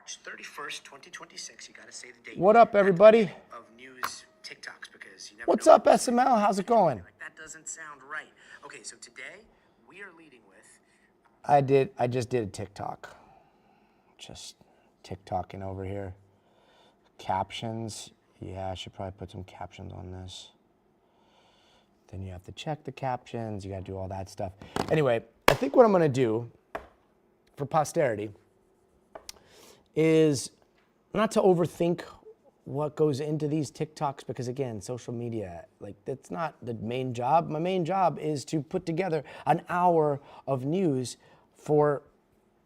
March 31st, 2026. You got to say the date. What up, everybody? Of news TikToks, because you never What's know. up, SML? How's it going? Like, that doesn't sound right. Okay, so today we are leading with. I just did a TikTok. Just TikToking over here. Captions. Yeah, I should probably put some captions on this. Then you have to check the captions. You got to do all that stuff. Anyway, I think what I'm going to do for posterity is not to overthink what goes into these TikToks, because again, social media, like, that's not the main job. My main job is to put together an hour of news for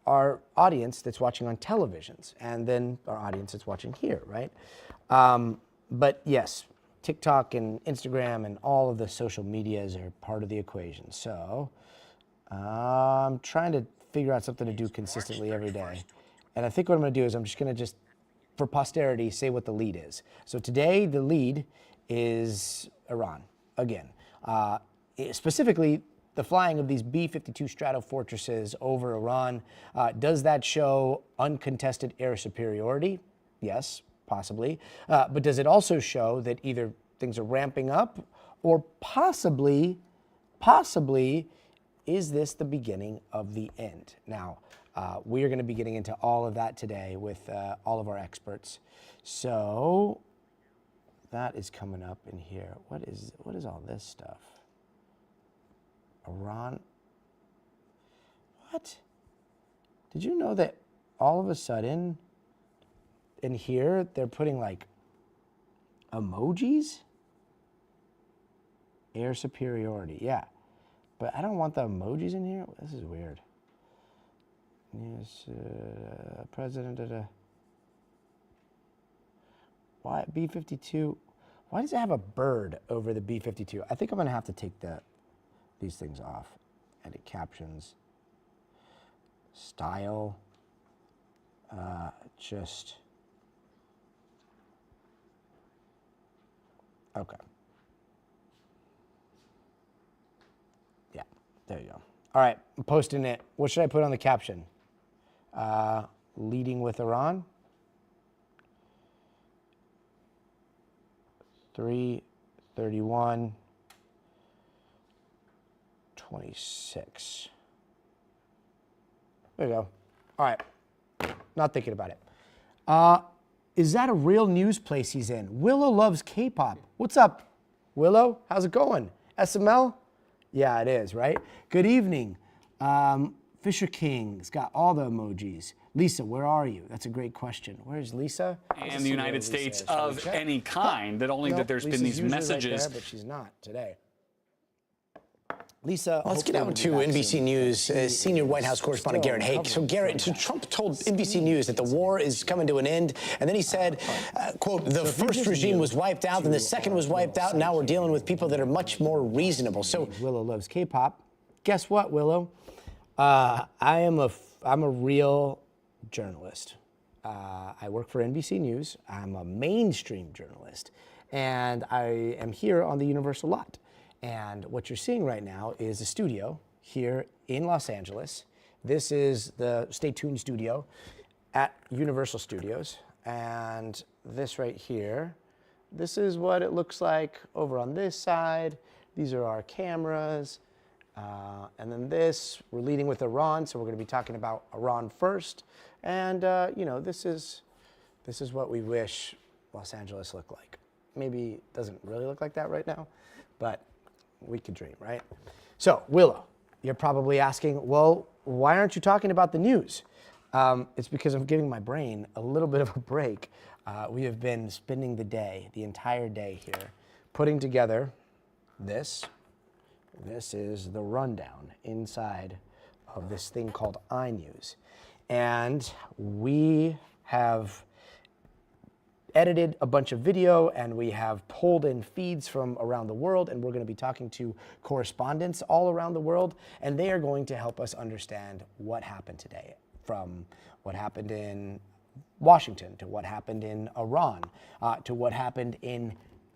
our audience that's watching on televisions, and then our audience that's watching here, right? But yes, TikTok and Instagram and all of the social medias are part of the equation. So I'm trying to figure out something to do consistently every day. And I think what I'm going to do is I'm just going to for posterity, say what the lead is. So today, the lead is Iran, again. Specifically, the flying of these B-52 Stratofortresses over Iran. Does that show uncontested air superiority? Yes, possibly. But does it also show that either things are ramping up, or possibly, is this the beginning of the end? Now, we are going to be getting into all of that today with all of our experts. So that is coming up in here. What is all this stuff? Iran. What? Did you know that all of a sudden in here they're putting like emojis? Air superiority, yeah. But I don't want the emojis in here. This is weird. Yes, president of the. Why B-52? Why does it have a bird over the B-52? I think I'm gonna have to take these things off. Edit captions. Style. Just. Okay. Yeah, there you go. All right, I'm posting it. What should I put on the caption? Leading with Iran. 3/31/26. There you go. All right. Not thinking about it. Is that a real news place he's in? Willow loves K-pop. What's up, Willow? How's it going? SML? Yeah, it is, right? Good evening. Fisher King's got all the emojis. Lisa, where are you? That's a great question. Where's Lisa? And the United States of any kind, that only that there's been these messages. Right there, but she's not today. Lisa, let's get out to NBC News senior White House correspondent Garrett Haake. So Garrett, Trump told NBC News that the war is coming to an end, and then he said, quote, the first regime was wiped out, and the second was wiped out, and now we're dealing with people that are much more reasonable. So Willow loves K-pop. Guess what, Willow? I'm a real journalist. I work for NBC News. I'm a mainstream journalist, and I am here on the Universal lot. And what you're seeing right now is a studio here in Los Angeles. This is the Stay Tuned studio at Universal Studios. And this right here, this is what it looks like over on this side. These are our cameras. And then this, we're leading with Iran, so we're going to be talking about Iran first. And, you know, this is what we wish Los Angeles looked like. Maybe it doesn't really look like that right now, but we could dream, right? So, Willow, you're probably asking, well, why aren't you talking about the news? It's because I'm giving my brain a little bit of a break. We have been spending the entire day here, putting together this. This is the rundown inside of this thing called iNews. And we have edited a bunch of video, and we have pulled in feeds from around the world, and we're going to be talking to correspondents all around the world, and they are going to help us understand what happened today, from what happened in Washington to what happened in Iran to what happened in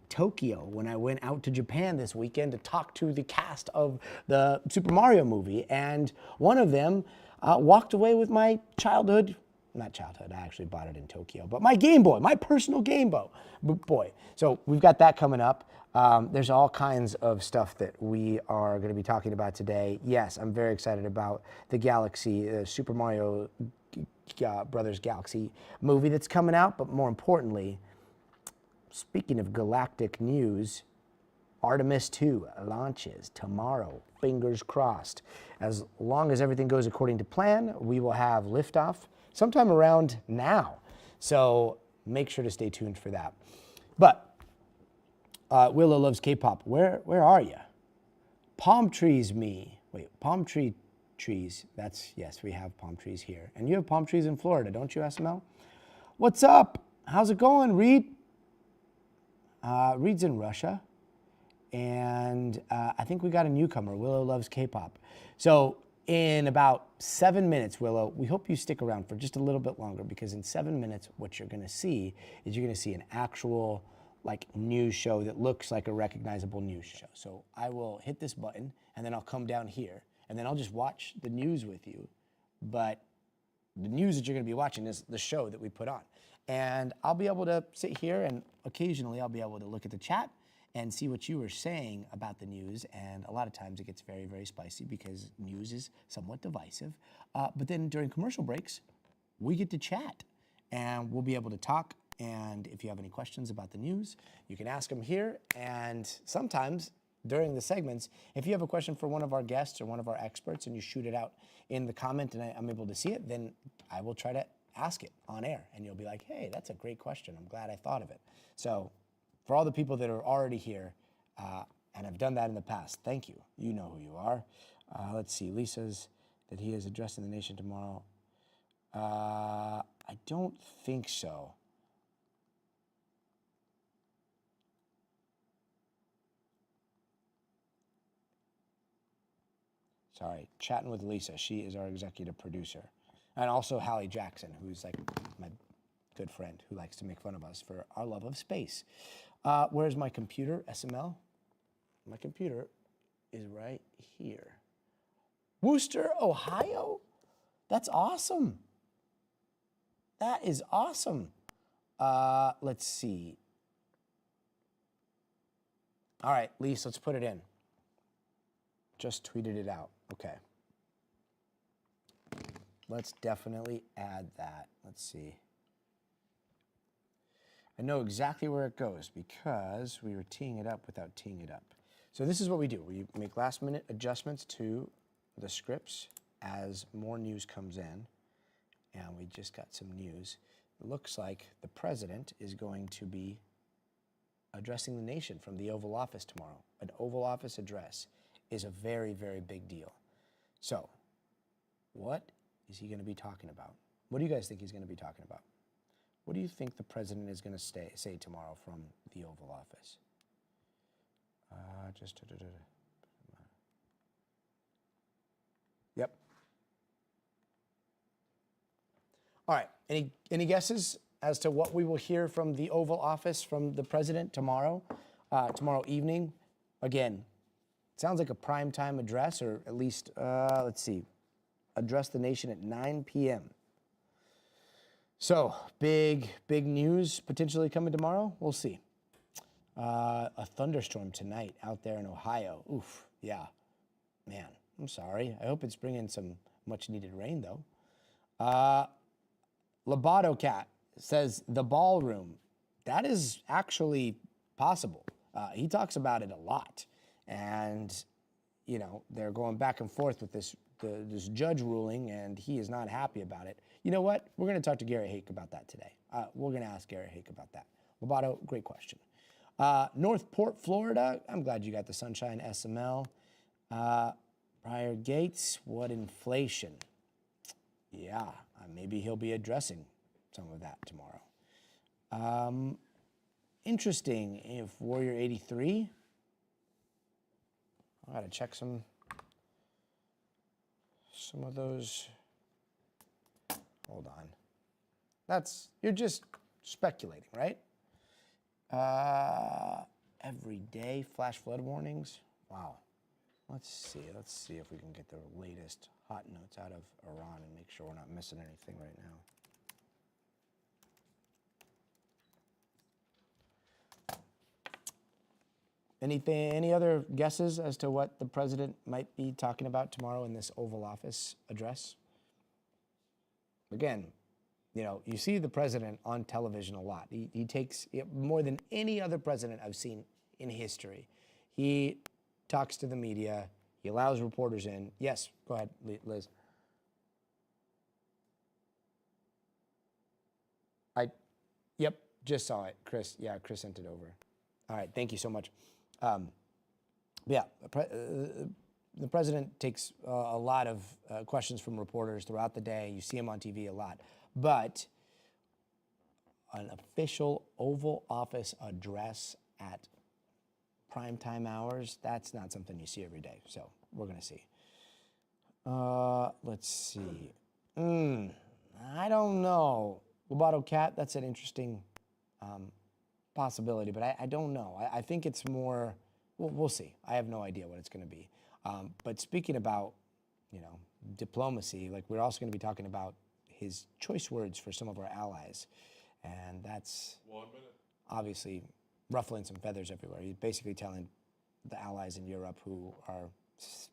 Tokyo when I went out to Japan this weekend to talk to the cast of the Super Mario movie, and one of them walked away with my childhood not childhood, I actually bought it in Tokyo, but my Game Boy, my personal Game Boy. So we've got that coming up. There's all kinds of stuff that we are going to be talking about today. Yes, I'm very excited about the Galaxy, Super Mario Brothers Galaxy movie that's coming out, but more importantly, speaking of galactic news, Artemis 2 launches tomorrow, fingers crossed. As long as everything goes according to plan, we will have liftoff sometime around now. So make sure to stay tuned for that. But Willow loves K-pop. Where are you? Palm trees palm trees. Yes, we have palm trees here. And you have palm trees in Florida, don't you, SML? What's up? How's it going, Reed? Reed's in Russia. And I think we got a newcomer. Willow loves K-pop. So in about 7 minutes, Willow, we hope you stick around for just a little bit longer, because in 7 minutes, what you're going to see is you're going to see an actual news show that looks like a recognizable news show. So I will hit this button, and then I'll come down here, and then I'll just watch the news with you. But the news that you're going to be watching is the show that we put on. And I'll be able to sit here, and occasionally I'll be able to look at the chat and see what you were saying about the news. And a lot of times it gets very, very spicy because news is somewhat divisive. But then during commercial breaks, we get to chat and we'll be able to talk. And if you have any questions about the news, you can ask them here. And sometimes during the segments, if you have a question for one of our guests or one of our experts and you shoot it out in the comment and I'm able to see it, then I will try to ask it on air. And you'll be like, hey, that's a great question. I'm glad I thought of it. So for all the people that are already here and have done that in the past, thank you. You know who you are. Let's see. Lisa's that he is addressing the nation tomorrow. I don't think so. Sorry, chatting with Lisa. She is our executive producer. And also Hallie Jackson, who's like my good friend who likes to make fun of us for our love of space. Where's my computer, SML? My computer is right here. Wooster, Ohio? That's awesome. That is awesome. Let's see. All right, Lisa, let's put it in. Just tweeted it out. Okay. Let's definitely add that. Let's see. I know exactly where it goes because we were teeing it up without teeing it up. So this is what we do. We make last-minute adjustments to the scripts as more news comes in. And we just got some news. It looks like the president is going to be addressing the nation from the Oval Office tomorrow. An Oval Office address is a very, very big deal. So what is he going to be talking about? What do you guys think he's going to be talking about? What do you think the president is going to say tomorrow from the Oval Office? Yep. All right. Any guesses as to what we will hear from the Oval Office from the president tomorrow? Tomorrow evening. Again, it sounds like a primetime address, or at least, let's see, address the nation at 9 p.m. So, big news potentially coming tomorrow. We'll see. A thunderstorm tonight out there in Ohio. Oof, yeah. Man, I'm sorry. I hope it's bringing some much-needed rain, though. Lobato Cat says the ballroom. That is actually possible. He talks about it a lot. And, you know, they're going back and forth with this judge ruling, and he is not happy about it. You know what? We're going to talk to Garrett Hake about that today. We're going to ask Garrett Hake about that. Lobato, great question. Northport, Florida. I'm glad you got the sunshine, SML. Briar Gates, what inflation? Yeah, maybe he'll be addressing some of that tomorrow. Interesting. If Warrior 83, I got to check some of those. Hold on. You're just speculating, right? Every day, flash flood warnings. Wow. Let's see if we can get the latest hot notes out of Iran and make sure we're not missing anything right now. Any other guesses as to what the president might be talking about tomorrow in this Oval Office address? Again, you know, you see the president on television a lot. He takes more than any other president I've seen in history. He talks to the media. He allows reporters in. Yes, go ahead, Liz. Yep, just saw it, Chris. Yeah, Chris sent it over. All right, thank you so much. Yeah, the president takes a lot of questions from reporters throughout the day. You see him on TV a lot. But an official Oval Office address at primetime hours, that's not something you see every day. So we're going to see. Let's see. I don't know. Lobato Cat, that's an interesting possibility, but I don't know. I think it's more, we'll see. I have no idea what it's going to be. But speaking about, you know, diplomacy, like we're also going to be talking about his choice words for some of our allies. And that's obviously ruffling some feathers everywhere. He's basically telling the allies in Europe who are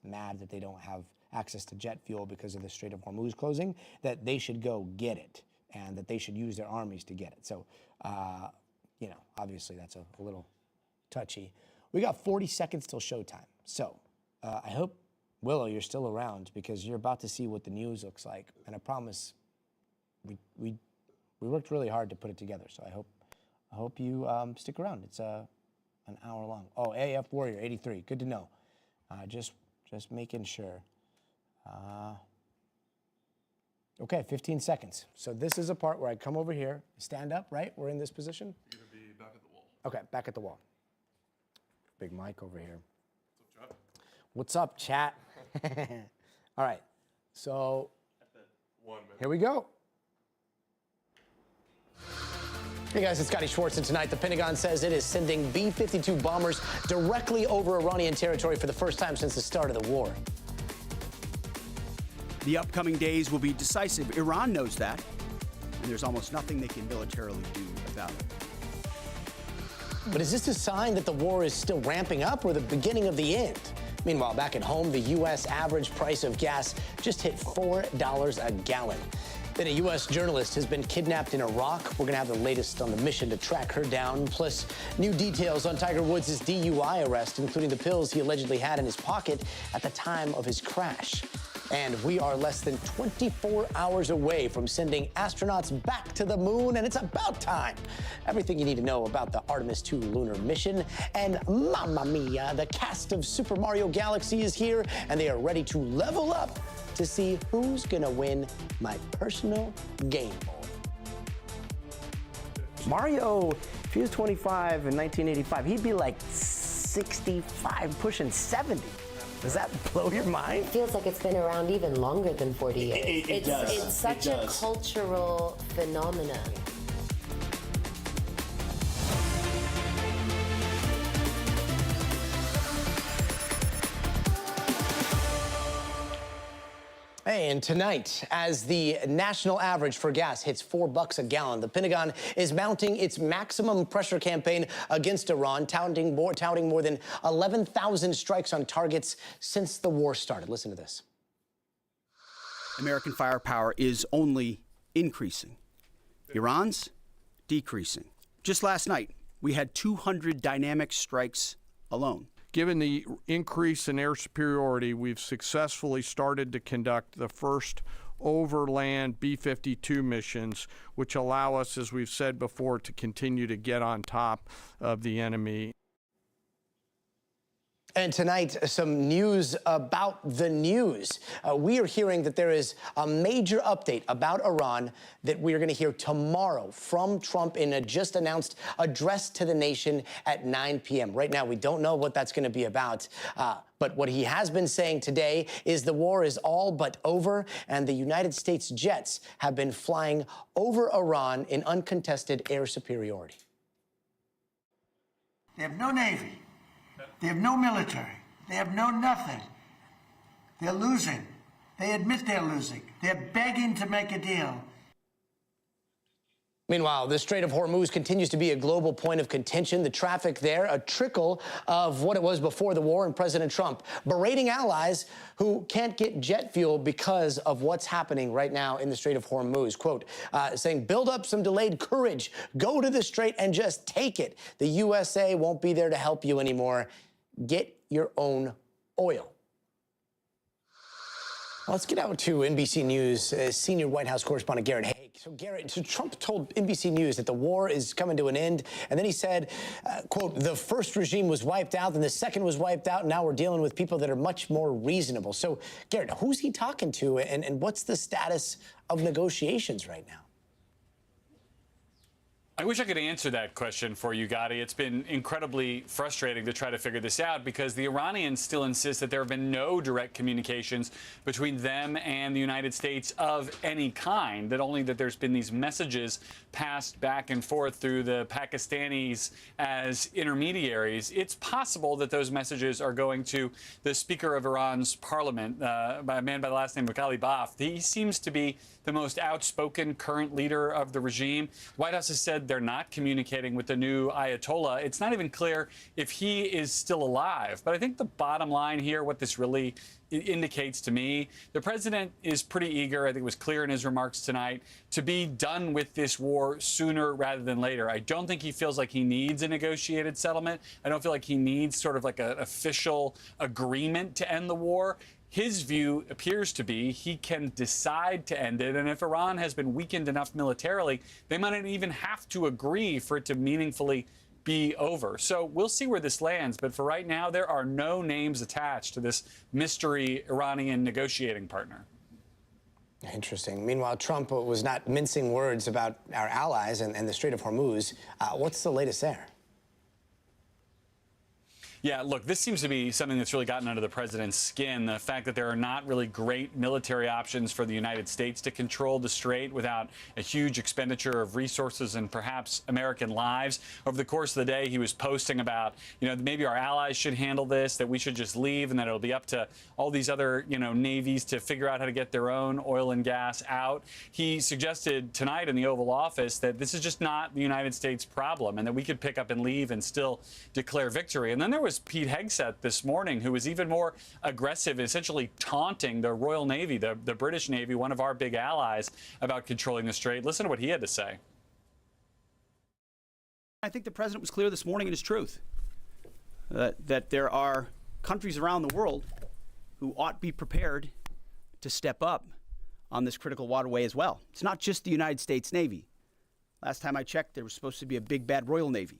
mad that they don't have access to jet fuel because of the Strait of Hormuz closing, that they should go get it and that they should use their armies to get it. So, you know, obviously that's a little touchy. We got 40 seconds till showtime. So I hope, Willow, you're still around because you're about to see what the news looks like. And I promise we worked really hard to put it together. So I hope you stick around. It's an hour long. Oh, AF Warrior 83. Good to know. Just making sure. Okay, 15 seconds. So this is a part where I come over here, stand up, right? We're in this position. You're gonna be back at the wall. Okay, back at the wall. Big mic over here. What's up, chat? What's up, chat? All right, so 1 minute. here we go. Hey guys, it's Scotty Schwartz, and tonight the Pentagon says it is sending B-52 bombers directly over Iranian territory for the first time since the start of the war. The upcoming days will be decisive. Iran knows that, and there's almost nothing they can militarily do about it. But is this a sign that the war is still ramping up or the beginning of the end? Meanwhile, back at home, the U.S. average price of gas just hit $4 a gallon. Then a U.S. journalist has been kidnapped in Iraq. We're going to have the latest on the mission to track her down, plus new details on Tiger Woods' DUI arrest, including the pills he allegedly had in his pocket at the time of his crash. And we are less than 24 hours away from sending astronauts back to the moon, and it's about time. Everything you need to know about the Artemis 2 lunar mission. And mamma mia, the cast of Super Mario Galaxy is here, and they are ready to level up to see who's gonna win my personal Game Boy. Mario, if he was 25 in 1985, he'd be like 65, pushing 70. Does that blow your mind? It feels like it's been around even longer than 40 years. It does. It's such a cultural phenomenon. Hey, and tonight, as the national average for gas hits $4 a gallon, the Pentagon is mounting its maximum pressure campaign against Iran, touting more than 11,000 strikes on targets since the war started. Listen to this. American firepower is only increasing. Iran's decreasing. Just last night, we had 200 dynamic strikes alone. Given the increase in air superiority, we've successfully started to conduct the first overland B-52 missions, which allow us, as we've said before, to continue to get on top of the enemy. And tonight, some news about the news. We are hearing that there is a major update about Iran that we are going to hear tomorrow from Trump in a just announced address to the nation at 9 p.m. Right now, we don't know what that's going to be about. But what he has been saying today is the war is all but over, and the United States jets have been flying over Iran in uncontested air superiority. They have no navy. They have no military. They have no nothing. They're losing. They admit they're losing. They're begging to make a deal. Meanwhile, the Strait of Hormuz continues to be a global point of contention. The traffic there, a trickle of what it was before the war, and President Trump berating allies who can't get jet fuel because of what's happening right now in the Strait of Hormuz. Quote, saying, build up some delayed courage, go to the Strait and just take it. The USA won't be there to help you anymore. Get your own oil. Let's get out to NBC News senior White House correspondent Garrett Haake. So, Garrett, Trump told NBC News that the war is coming to an end, and then he said, quote, the first regime was wiped out, then the second was wiped out, and now we're dealing with people that are much more reasonable. So, Garrett, who's he talking to, and what's the status of negotiations right now? I wish I could answer that question for you, Gotti. It's been incredibly frustrating to try to figure this out because the Iranians still insist that there have been no direct communications between them and the United States of any kind, that only that there's been these messages passed back and forth through the Pakistanis as intermediaries. It's possible that those messages are going to the Speaker of Iran's parliament, by a man by the last name of Ghalibaf. He seems to be the most outspoken current leader of the regime. The White House has said they're not communicating with the new Ayatollah. It's not even clear if he is still alive. But I think the bottom line here, what this really indicates to me, the president is pretty eager, I think it was clear in his remarks tonight, to be done with this war sooner rather than later. I don't think he feels like he needs a negotiated settlement. I don't feel like he needs sort of like an official agreement to end the war. His view appears to be he can decide to end it, and if Iran has been weakened enough militarily, they might not even have to agree for it to meaningfully be over. So we'll see where this lands, but for right now, there are no names attached to this mystery Iranian negotiating partner. Interesting. Meanwhile, Trump was not mincing words about our allies and the Strait of Hormuz. What's the latest there? Yeah, look, this seems to be something that's really gotten under the president's skin. The fact that there are not really great military options for the United States to control the strait without a huge expenditure of resources and perhaps American lives. Over the course of the day, he was posting about, maybe our allies should handle this, that we should just leave, and that it'll be up to all these other, navies to figure out how to get their own oil and gas out. He suggested tonight in the Oval Office that this is just not the United States problem and that we could pick up and leave and still declare victory. And then there was Pete Hegseth this morning, who was even more aggressive, essentially taunting the Royal Navy, the British Navy, one of our big allies, about controlling the strait. Listen to what he had to say. I think the president was clear this morning in his truth that there are countries around the world who ought to be prepared to step up on this critical waterway as well. It's not just the United States Navy. Last time I checked, there was supposed to be a big bad Royal Navy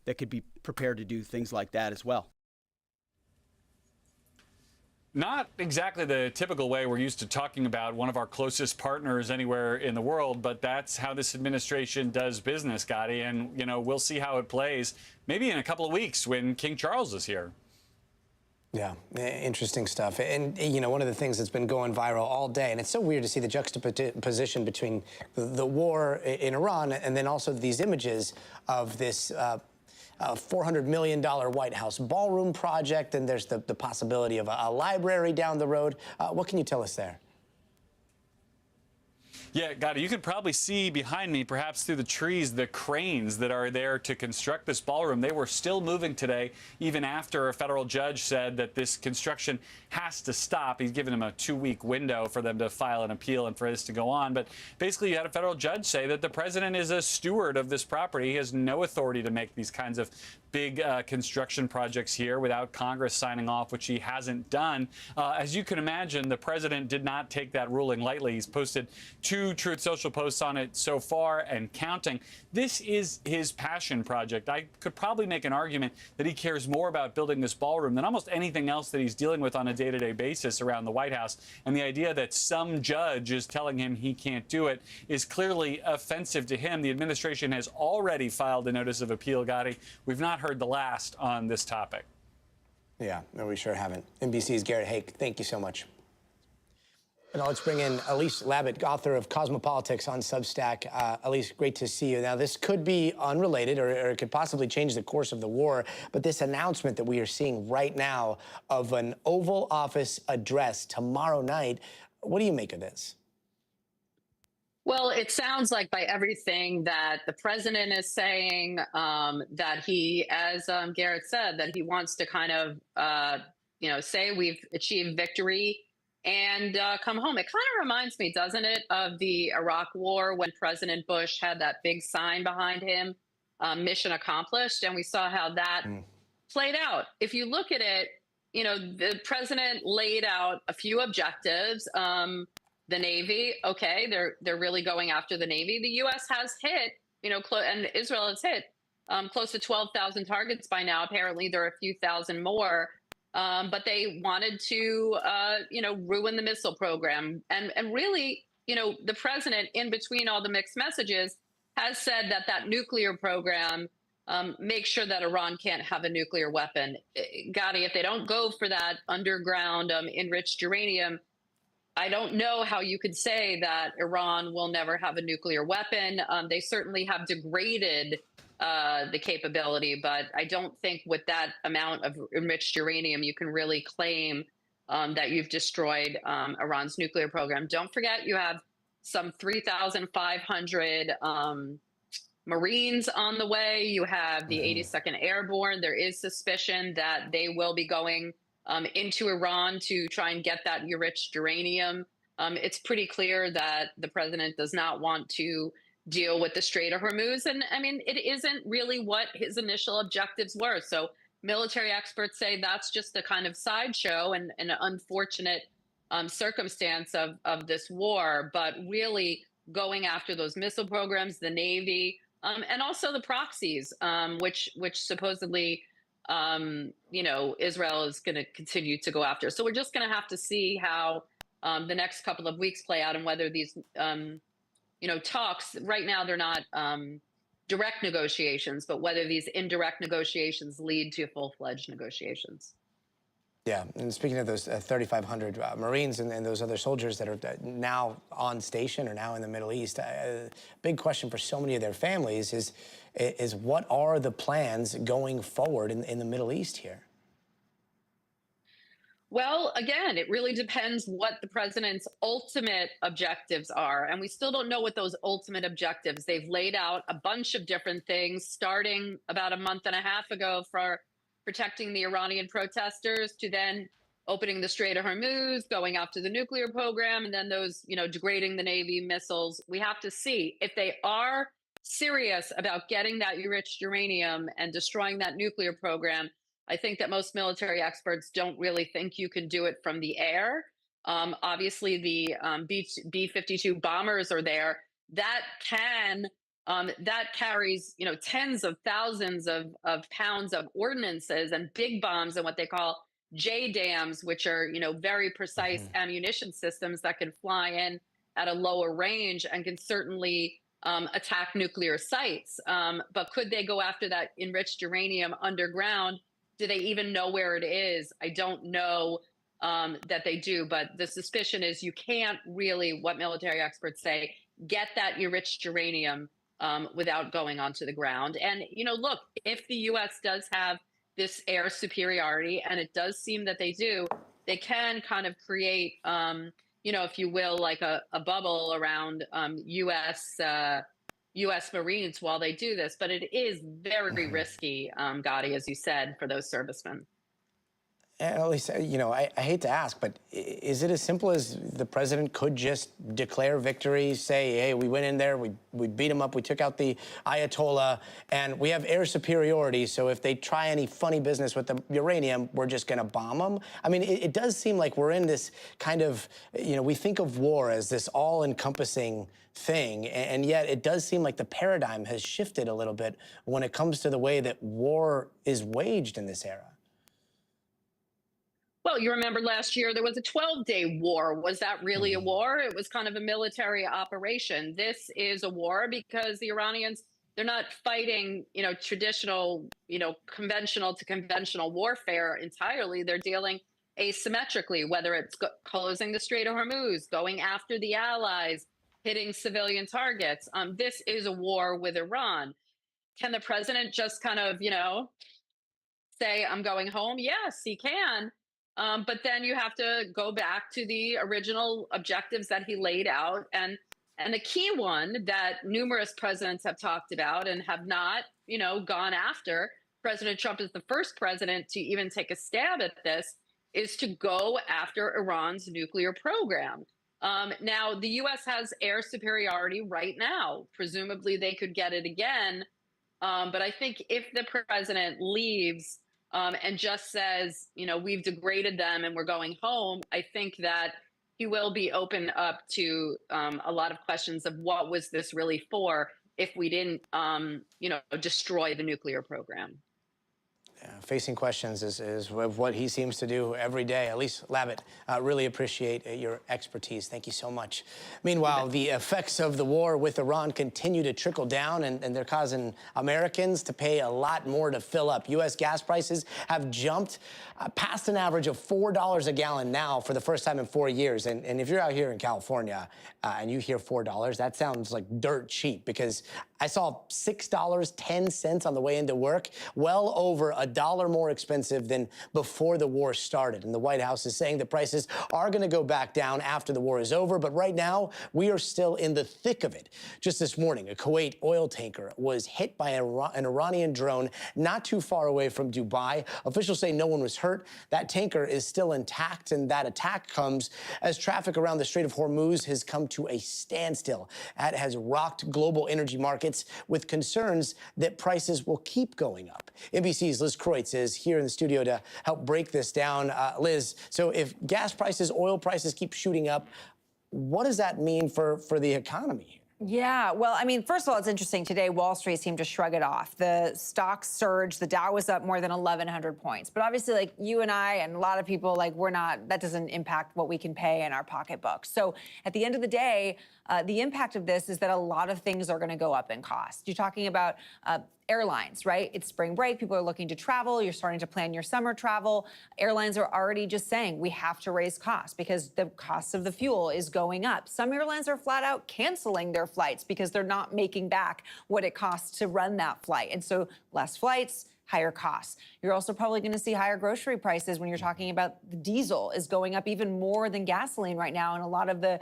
that could be prepared to do things like that as well. Not exactly the typical way we're used to talking about one of our closest partners anywhere in the world, but that's how this administration does business, Gotti. And, we'll see how it plays maybe in a couple of weeks when King Charles is here. Yeah, interesting stuff. And, one of the things that's been going viral all day, and it's so weird to see the juxtaposition between the war in Iran and then also these images of this $400 million White House ballroom project, and there's the possibility of a library down the road. What can you tell us there? Yeah, Gotti, you can probably see behind me, perhaps through the trees, the cranes that are there to construct this ballroom. They were still moving today, even after a federal judge said that this construction has to stop. He's given them a 2-week window for them to file an appeal and for this to go on. But basically, you had a federal judge say that the president is a steward of this property. He has no authority to make these kinds of big construction projects here without Congress signing off, which he hasn't done. As you can imagine, the president did not take that ruling lightly. He's posted 2 Truth Social posts on it so far and counting. This is his passion project. I could probably make an argument that he cares more about building this ballroom than almost anything else that he's dealing with on a day-to-day basis around the White House. And the idea that some judge is telling him he can't do it is clearly offensive to him. The administration has already filed a notice of appeal, Gotti. We've not heard the last on this topic. Yeah, no, we sure haven't. NBC's Garrett Haake, thank you so much. And now let's bring in Elise Labott, author of Cosmopolitics on Substack. Elise, great to see you. Now, this could be unrelated, or it could possibly change the course of the war, but this announcement that we are seeing right now of an Oval Office address tomorrow night, what do you make of this? Well, it sounds like by everything that the president is saying, that he, as Garrett said, that he wants to kind of, say we've achieved victory and come home. It kind of reminds me, doesn't it, of the Iraq War when President Bush had that big sign behind him, mission accomplished, and we saw how that played out. If you look at it, the president laid out a few objectives. The Navy, okay, they're really going after the Navy. The U.S. has hit, and Israel has hit close to 12,000 targets by now. Apparently, there are a few thousand more, but they wanted to, ruin the missile program. And really, the president, in between all the mixed messages, has said that nuclear program makes sure that Iran can't have a nuclear weapon. Gadi, if they don't go for that underground enriched uranium, I don't know how you could say that Iran will never have a nuclear weapon. They certainly have degraded the capability, but I don't think with that amount of enriched uranium, you can really claim that you've destroyed Iran's nuclear program. Don't forget, you have some 3,500 Marines on the way. You have the 82nd Airborne. There is suspicion that they will be going into Iran to try and get that enriched uranium. It's pretty clear that the president does not want to deal with the Strait of Hormuz. And I mean, it isn't really what his initial objectives were. So military experts say that's just a kind of sideshow and an unfortunate circumstance of this war. But really going after those missile programs, the Navy, and also the proxies, which supposedly Israel is going to continue to go after. So we're just going to have to see how the next couple of weeks play out and whether these, talks, right now they're not direct negotiations, but whether these indirect negotiations lead to full-fledged negotiations. Yeah, and speaking of those 3,500 Marines and those other soldiers that are now on station or now in the Middle East, big question for so many of their families is what are the plans going forward in the Middle East here? Well, again, it really depends what the president's ultimate objectives are. And we still don't know what those ultimate objectives. They've laid out a bunch of different things, starting about a month and a half ago for protecting the Iranian protesters, to then opening the Strait of Hormuz, going after the nuclear program, and then those, degrading the Navy missiles. We have to see if they are serious about getting that enriched uranium and destroying that nuclear program. I think that most military experts don't really think you can do it from the air. Obviously, the B-52 bombers are there. That carries, tens of thousands of pounds of ordnances and big bombs and what they call JDAMs, which are, very precise ammunition systems that can fly in at a lower range and can certainly attack nuclear sites. But could they go after that enriched uranium underground? Do they even know where it is? I don't know that they do, but the suspicion is you can't really, what military experts say, get that enriched uranium without going onto the ground. And, look, if the U.S. does have this air superiority, and it does seem that they do, they can kind of create, if you will, like a bubble around U.S. Marines while they do this. But it is very risky, Gadi, as you said, for those servicemen. At least, I hate to ask, but is it as simple as the president could just declare victory, say, hey, we went in there, we beat them up, we took out the Ayatollah, and we have air superiority, so if they try any funny business with the uranium, we're just going to bomb them? I mean, it does seem like we're in this kind of, we think of war as this all-encompassing thing, and yet it does seem like the paradigm has shifted a little bit when it comes to the way that war is waged in this era. Well, you remember last year there was a 12-day war. Was that really a war? It was kind of a military operation. This is a war because the Iranians, they're not fighting, traditional, conventional to conventional warfare entirely. They're dealing asymmetrically, whether it's closing the Strait of Hormuz, going after the allies, hitting civilian targets. This is a war with Iran. Can the president just kind of, say, I'm going home? Yes, he can. But then you have to go back to the original objectives that he laid out and And the key one that numerous presidents have talked about and have not, gone after, President Trump is the first president to even take a stab at this, is to go after Iran's nuclear program. Now, the U.S. has air superiority right now. Presumably, they could get it again. But I think if the president leaves and just says, we've degraded them and we're going home, I think that he will be open up to a lot of questions of what was this really for if we didn't, destroy the nuclear program. Facing questions is what he seems to do every day. Elise Labott, really appreciate your expertise. Thank you so much. Meanwhile, the effects of the war with Iran continue to trickle down, and they're causing Americans to pay a lot more to fill up. U.S. gas prices have jumped past an average of $4 a gallon now for the first time in 4 years. And if you're out here in California and you hear $4, that sounds like dirt cheap, because I saw $6.10 on the way into work, well over $1 more expensive than before the war started. And the White House is saying the prices are going to go back down after the war is over. But right now, we are still in the thick of it. Just this morning, a Kuwait oil tanker was hit by an Iranian drone not too far away from Dubai. Officials say no one was hurt. That tanker is still intact, and that attack comes as traffic around the Strait of Hormuz has come to a standstill. That has rocked global energy markets, with concerns that prices will keep going up. NBC's Liz Kreutz is here in the studio to help break this down. Liz, so if gas prices, oil prices keep shooting up, what does that mean for the economy? Yeah, well, I mean, first of all, it's interesting. Today, Wall Street seemed to shrug it off. The stocks surged. The Dow was up more than 1,100 points. But obviously, like you and I and a lot of people, like that doesn't impact what we can pay in our pocketbook. So at the end of the day, the impact of this is that a lot of things are going to go up in cost. You're talking about airlines, right? It's spring break. People are looking to travel. You're starting to plan your summer travel. Airlines are already just saying we have to raise costs because the cost of the fuel is going up. Some airlines are flat out canceling their flights because they're not making back what it costs to run that flight. And so less flights, higher costs. You're also probably going to see higher grocery prices when you're talking about the diesel is going up even more than gasoline right now. And a lot of the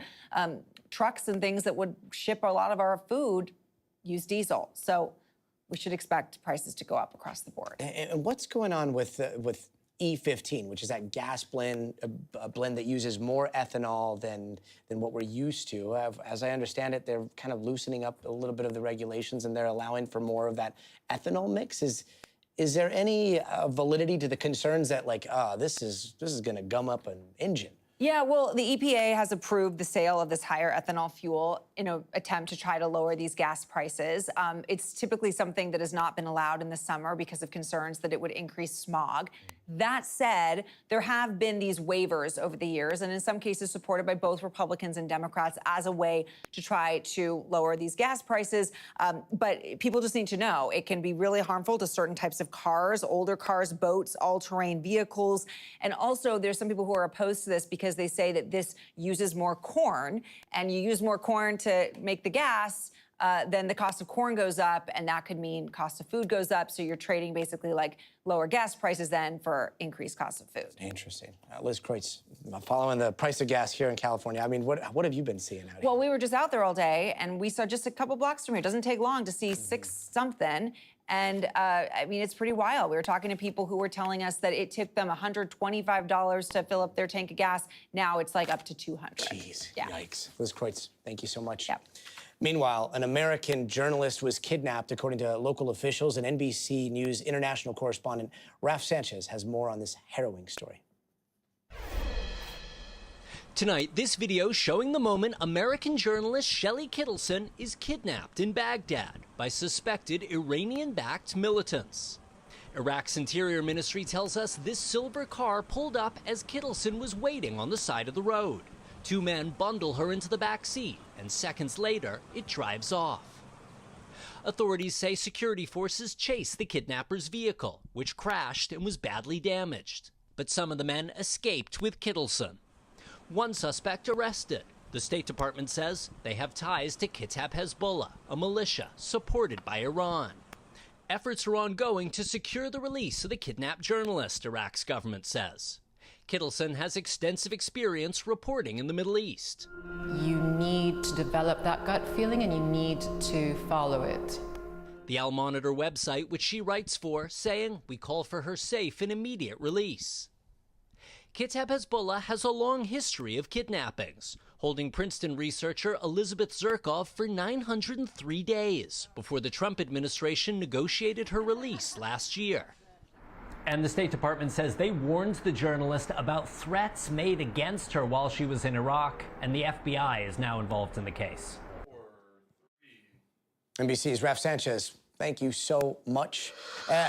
trucks and things that would ship a lot of our food use diesel. So we should expect prices to go up across the board. And what's going on with E15, which is that gas blend, a blend that uses more ethanol than what we're used to? As I understand it, they're kind of loosening up a little bit of the regulations, and they're allowing for more of that ethanol mix. Is there any validity to the concerns that, like, this is going to gum up an engine? Yeah, well, the EPA has approved the sale of this higher ethanol fuel in an attempt to try to lower these gas prices. It's typically something that has not been allowed in the summer because of concerns that it would increase smog. That said, there have been these waivers over the years, and in some cases supported by both Republicans and Democrats as a way to try to lower these gas prices. But people just need to know it can be really harmful to certain types of cars, older cars, boats, all-terrain vehicles. And also there's some people who are opposed to this because they say that this uses more corn, and you use more corn to make the gas, then the cost of corn goes up, and that could mean cost of food goes up. So you're trading basically like lower gas prices then for increased cost of food. Interesting. Liz Kreutz, following the price of gas here in California. I mean, what have you been seeing out here? Well, we were just out there all day, and we saw just a couple blocks from here. It doesn't take long to see 6-something. And I mean, it's pretty wild. We were talking to people who were telling us that it took them $125 to fill up their tank of gas. Now it's like up to $200. Jeez, yeah. Yikes. Liz Kreutz, thank you so much. Yep. Meanwhile, an American journalist was kidnapped, according to local officials, and NBC News international correspondent Raf Sanchez has more on this harrowing story. Tonight, this video showing the moment American journalist Shelley Kittleson is kidnapped in Baghdad by suspected Iranian-backed militants. Iraq's Interior Ministry tells us this silver car pulled up as Kittleson was waiting on the side of the road. Two men bundle her into the back seat, and seconds later, it drives off. Authorities say security forces chased the kidnapper's vehicle, which crashed and was badly damaged. But some of the men escaped with Kittleson. One suspect arrested. The State Department says they have ties to Kitab Hezbollah, a militia supported by Iran. Efforts are ongoing to secure the release of the kidnapped journalist, Iraq's government says. Kittleson has extensive experience reporting in the Middle East. You need to develop that gut feeling and you need to follow it. The Al Monitor website, which she writes for, saying, "We call for her safe and immediate release." Kitab Hezbollah has a long history of kidnappings, holding Princeton researcher Elizabeth Zirkov for 903 days before the Trump administration negotiated her release last year. And the State Department says they warned the journalist about threats made against her while she was in Iraq, and the FBI is now involved in the case. NBC's Raf Sanchez, thank you so much.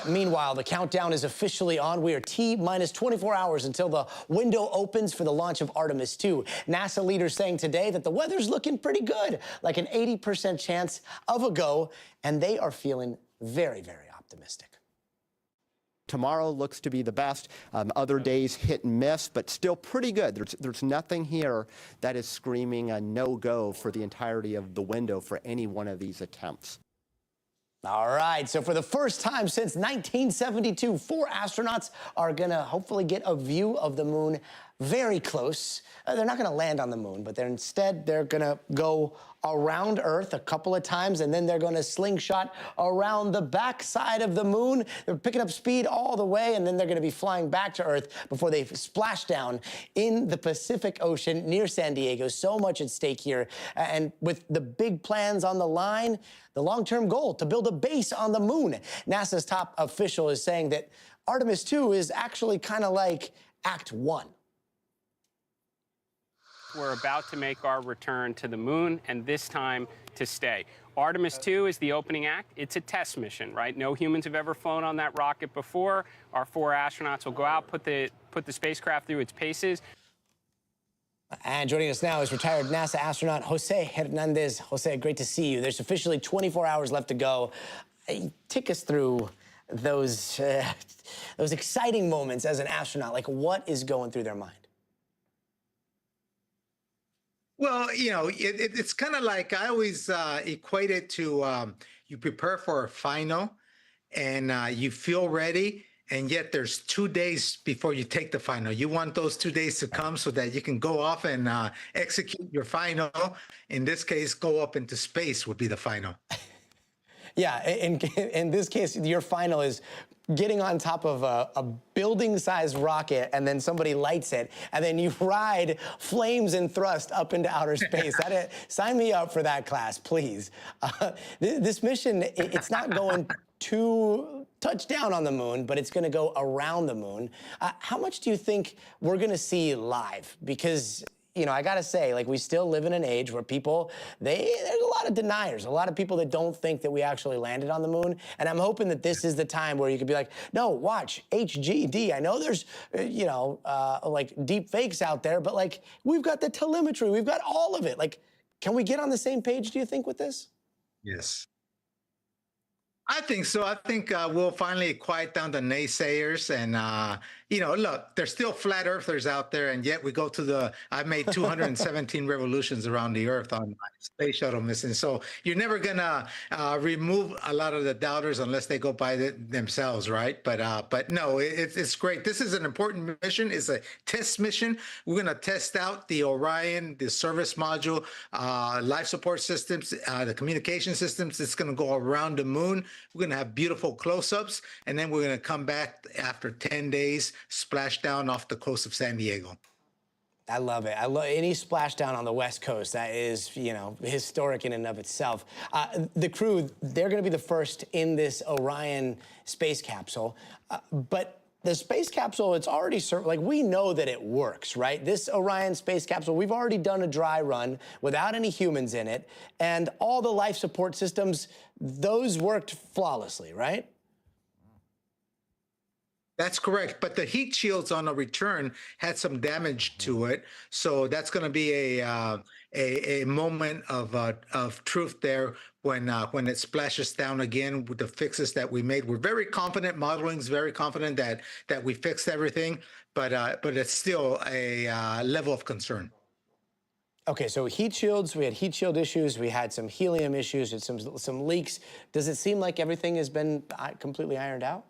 Meanwhile, the countdown is officially on. We are T-minus 24 hours until the window opens for the launch of Artemis 2. NASA leaders saying today that the weather's looking pretty good, like an 80% chance of a go, and they are feeling very, very optimistic. Tomorrow looks to be the best. Other days hit and miss, but still pretty good. There's nothing here that is screaming a no-go for the entirety of the window for any one of these attempts. All right, so for the first time since 1972, 4 astronauts are going to hopefully get a view of the moon very close. They're not going to land on the moon, but instead they're going to go around Earth a couple of times, and then they're going to slingshot around the backside of the moon. They're picking up speed all the way, and then they're going to be flying back to Earth before they splash down in the Pacific Ocean near San Diego. So much at stake here. And with the big plans on the line, the long-term goal to build a base on the moon. NASA's top official is saying that Artemis 2 is actually kind of like Act 1. We're about to make our return to the moon, and this time to stay. Artemis 2 is the opening act. It's a test mission, right? No humans have ever flown on that rocket before. Our 4 astronauts will go out, put the spacecraft through its paces. And joining us now is retired NASA astronaut Jose Hernandez. Jose, great to see you. There's officially 24 hours left to go. Take us through those exciting moments as an astronaut. Like, what is going through their mind? Well, you know, it's kind of like I always equate it to you prepare for a final and you feel ready, and yet there's 2 days before you take the final. You want those 2 days to come so that you can go off and execute your final. In this case, go up into space would be the final. Yeah, in this case, your final is getting on top of a building-sized rocket, and then somebody lights it, and then you ride flames and thrust up into outer space. Sign me up for that class, please. This mission, it's not going to touch down on the moon, but it's going to go around the moon. How much do you think we're going to see live? Because, you know, I got to say, like, we still live in an age where people, there's a lot of deniers, a lot of people that don't think that we actually landed on the moon. And I'm hoping that this is the time where you could be like, no, watch, HGD. I know there's, you know, like deep fakes out there, but like, we've got the telemetry, we've got all of it. Like, can we get on the same page, do you think, with this? Yes. I think so. I think we'll finally quiet down the naysayers. And, you know, look, there's still flat earthers out there. And yet we go to I've made 217 revolutions around the earth on my space shuttle mission. So you're never going to remove a lot of the doubters unless they go by themselves, right? But no, it's great. This is an important mission. It's a test mission. We're going to test out the Orion, the service module, life support systems, the communication systems. It's going to go around the moon. We're going to have beautiful close-ups, and then we're going to come back after 10 days, splash down off the coast of San Diego. I love it. I love any splashdown on the West Coast. That is, you know, historic in and of itself. The crew, they're going to be the first in this Orion space capsule, but the space capsule, it's already like, we know that it works, right? This Orion space capsule, we've already done a dry run without any humans in it, and all the life support systems, those worked flawlessly, right? That's correct. But the heat shields on the return had some damage to it. So that's going to be a moment of truth there when it splashes down again with the fixes that we made. We're very confident, modeling is very confident that we fixed everything, but it's still a level of concern. Okay, so heat shields, we had heat shield issues, we had some helium issues, and some leaks. Does it seem like everything has been completely ironed out?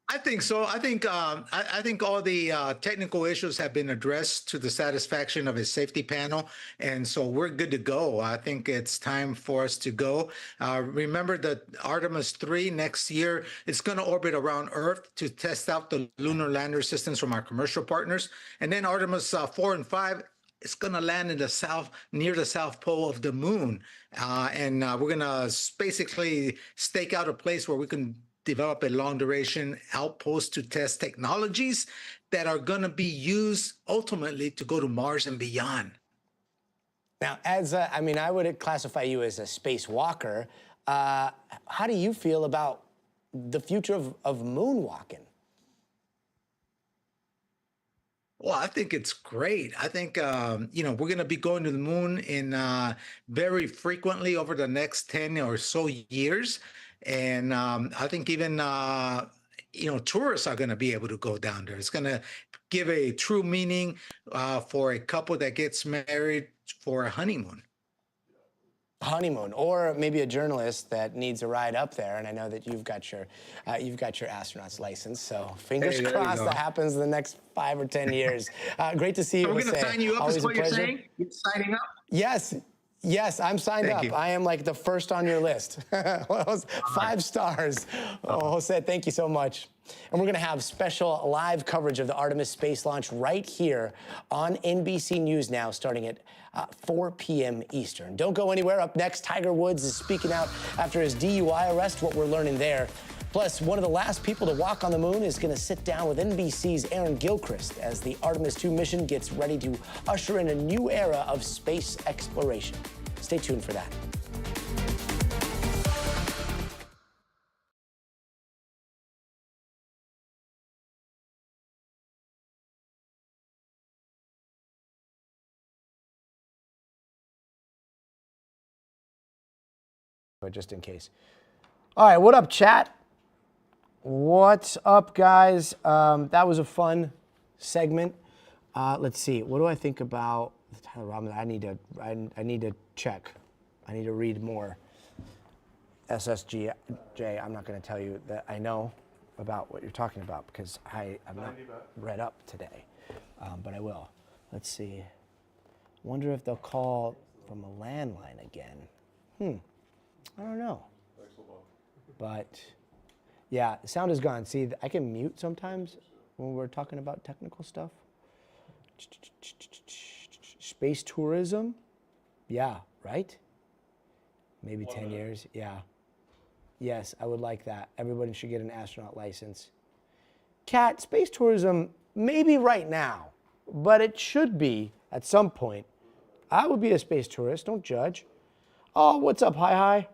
I think so. I think all the technical issues have been addressed to the satisfaction of his safety panel, and so we're good to go. I think it's time for us to go. Remember that Artemis 3 next year is going to orbit around Earth to test out the lunar lander systems from our commercial partners, and then Artemis 4 and 5. It's going to land in the south, near the south pole of the moon, and we're going to basically stake out a place where we can develop a long-duration outpost to test technologies that are going to be used ultimately to go to Mars and beyond. Now, I mean, I would classify you as a spacewalker. How do you feel about the future of moonwalking? Well, I think it's great. I think, you know, we're going to be going to the moon very frequently over the next 10 or so years. And I think even, you know, tourists are going to be able to go down there. It's going to give a true meaning for a couple that gets married for a honeymoon. Honeymoon, or maybe a journalist that needs a ride up there. And I know that you've got your astronaut's license, so fingers crossed that happens in the next 5 or 10 years. Great to see you. Are we going to sign you up? Is what you're saying? You're signing up? Yes. Yes, I'm signed up. I am like the first on your list. 5 stars. Oh, Jose, thank you so much. And we're going to have special live coverage of the Artemis space launch right here on NBC News now, starting at 4 p.m. Eastern. Don't go anywhere. Up next, Tiger Woods is speaking out after his DUI arrest, what we're learning there. Plus, one of the last people to walk on the moon is going to sit down with NBC's Aaron Gilchrist as the Artemis 2 mission gets ready to usher in a new era of space exploration. Stay tuned for that. But just in case. All right, what up, chat? What's up, guys? That was a fun segment. Let's see. What do I think about Tyler Robinson? I need to check. I need to read more. SSJ. I'm not going to tell you that I know about what you're talking about because I'm not read up today, but I will. Let's see. Wonder if they'll call from a landline again. I don't know. But yeah, the sound is gone. See, I can mute sometimes when we're talking about technical stuff. Space tourism? Yeah, right? Maybe 10 years, yeah. Yes, I would like that. Everybody should get an astronaut license. Kat, space tourism, maybe right now, but it should be at some point. I would be a space tourist, don't judge. Oh, what's up, hi.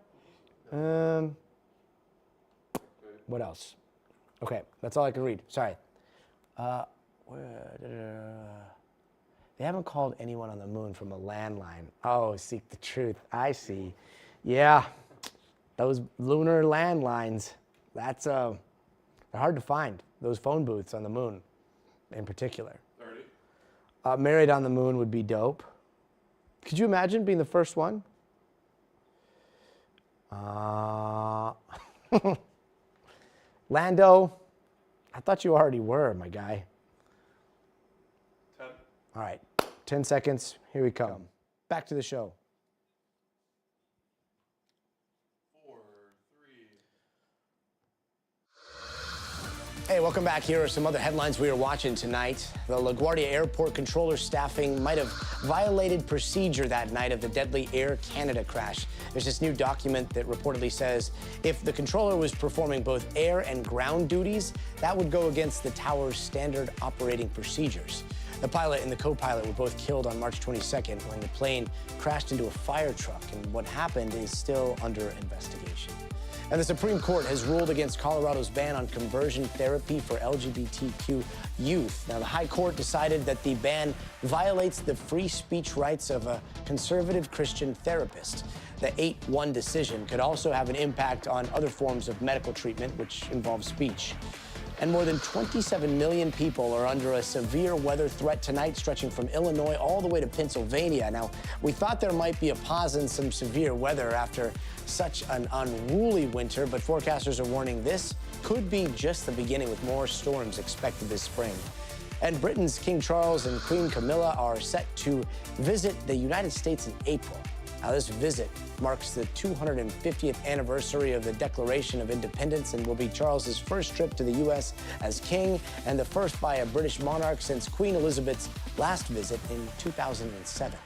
What else? Okay, that's all I can read. Sorry. They haven't called anyone on the moon from a landline. Oh, seek the truth. I see. Yeah, those lunar landlines. That's they're hard to find. Those phone booths on the moon, in particular. 30. Married on the moon would be dope. Could you imagine being the first one? Lando, I thought you already were, my guy. 10. All right, 10 seconds. Here we come. Back to the show. 4, 3. Hey, welcome back. Here are some other headlines we are watching tonight. The LaGuardia Airport controller staffing might have violated procedure that night of the deadly Air Canada crash. There's this new document that reportedly says if the controller was performing both air and ground duties, that would go against the tower's standard operating procedures. The pilot and the co-pilot were both killed on March 22nd when the plane crashed into a fire truck, and what happened is still under investigation. And the Supreme Court has ruled against Colorado's ban on conversion therapy for LGBTQ youth. Now, the High Court decided that the ban violates the free speech rights of a conservative Christian therapist. The 8-1 decision could also have an impact on other forms of medical treatment, which involves speech. And more than 27 million people are under a severe weather threat tonight, stretching from Illinois all the way to Pennsylvania. Now, we thought there might be a pause in some severe weather after such an unruly winter, but forecasters are warning this could be just the beginning, with more storms expected this spring. And Britain's King Charles and Queen Camilla are set to visit the United States in April. Now, this visit marks the 250th anniversary of the Declaration of Independence and will be Charles's first trip to the U.S. as king and the first by a British monarch since Queen Elizabeth's last visit in 2007.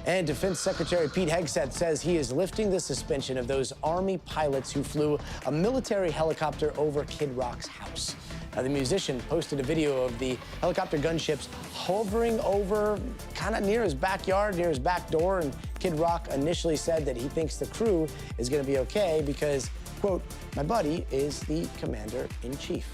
And Defense Secretary Pete Hegseth says he is lifting the suspension of those Army pilots who flew a military helicopter over Kid Rock's house. Now, the musician posted a video of the helicopter gunships hovering over kind of near his backyard, near his back door, and Kid Rock initially said that he thinks the crew is going to be okay because, quote, my buddy is the commander-in-chief.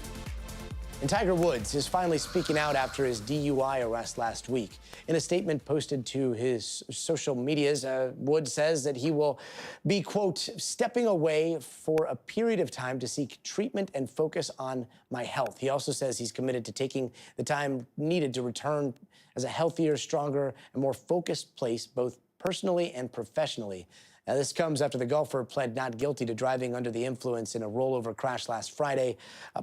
And Tiger Woods is finally speaking out after his DUI arrest last week. In a statement posted to his social medias, Woods says that he will be, quote, stepping away for a period of time to seek treatment and focus on my health. He also says he's committed to taking the time needed to return as a healthier, stronger, and more focused place, both personally and professionally. Now, this comes after the golfer pled not guilty to driving under the influence in a rollover crash last Friday.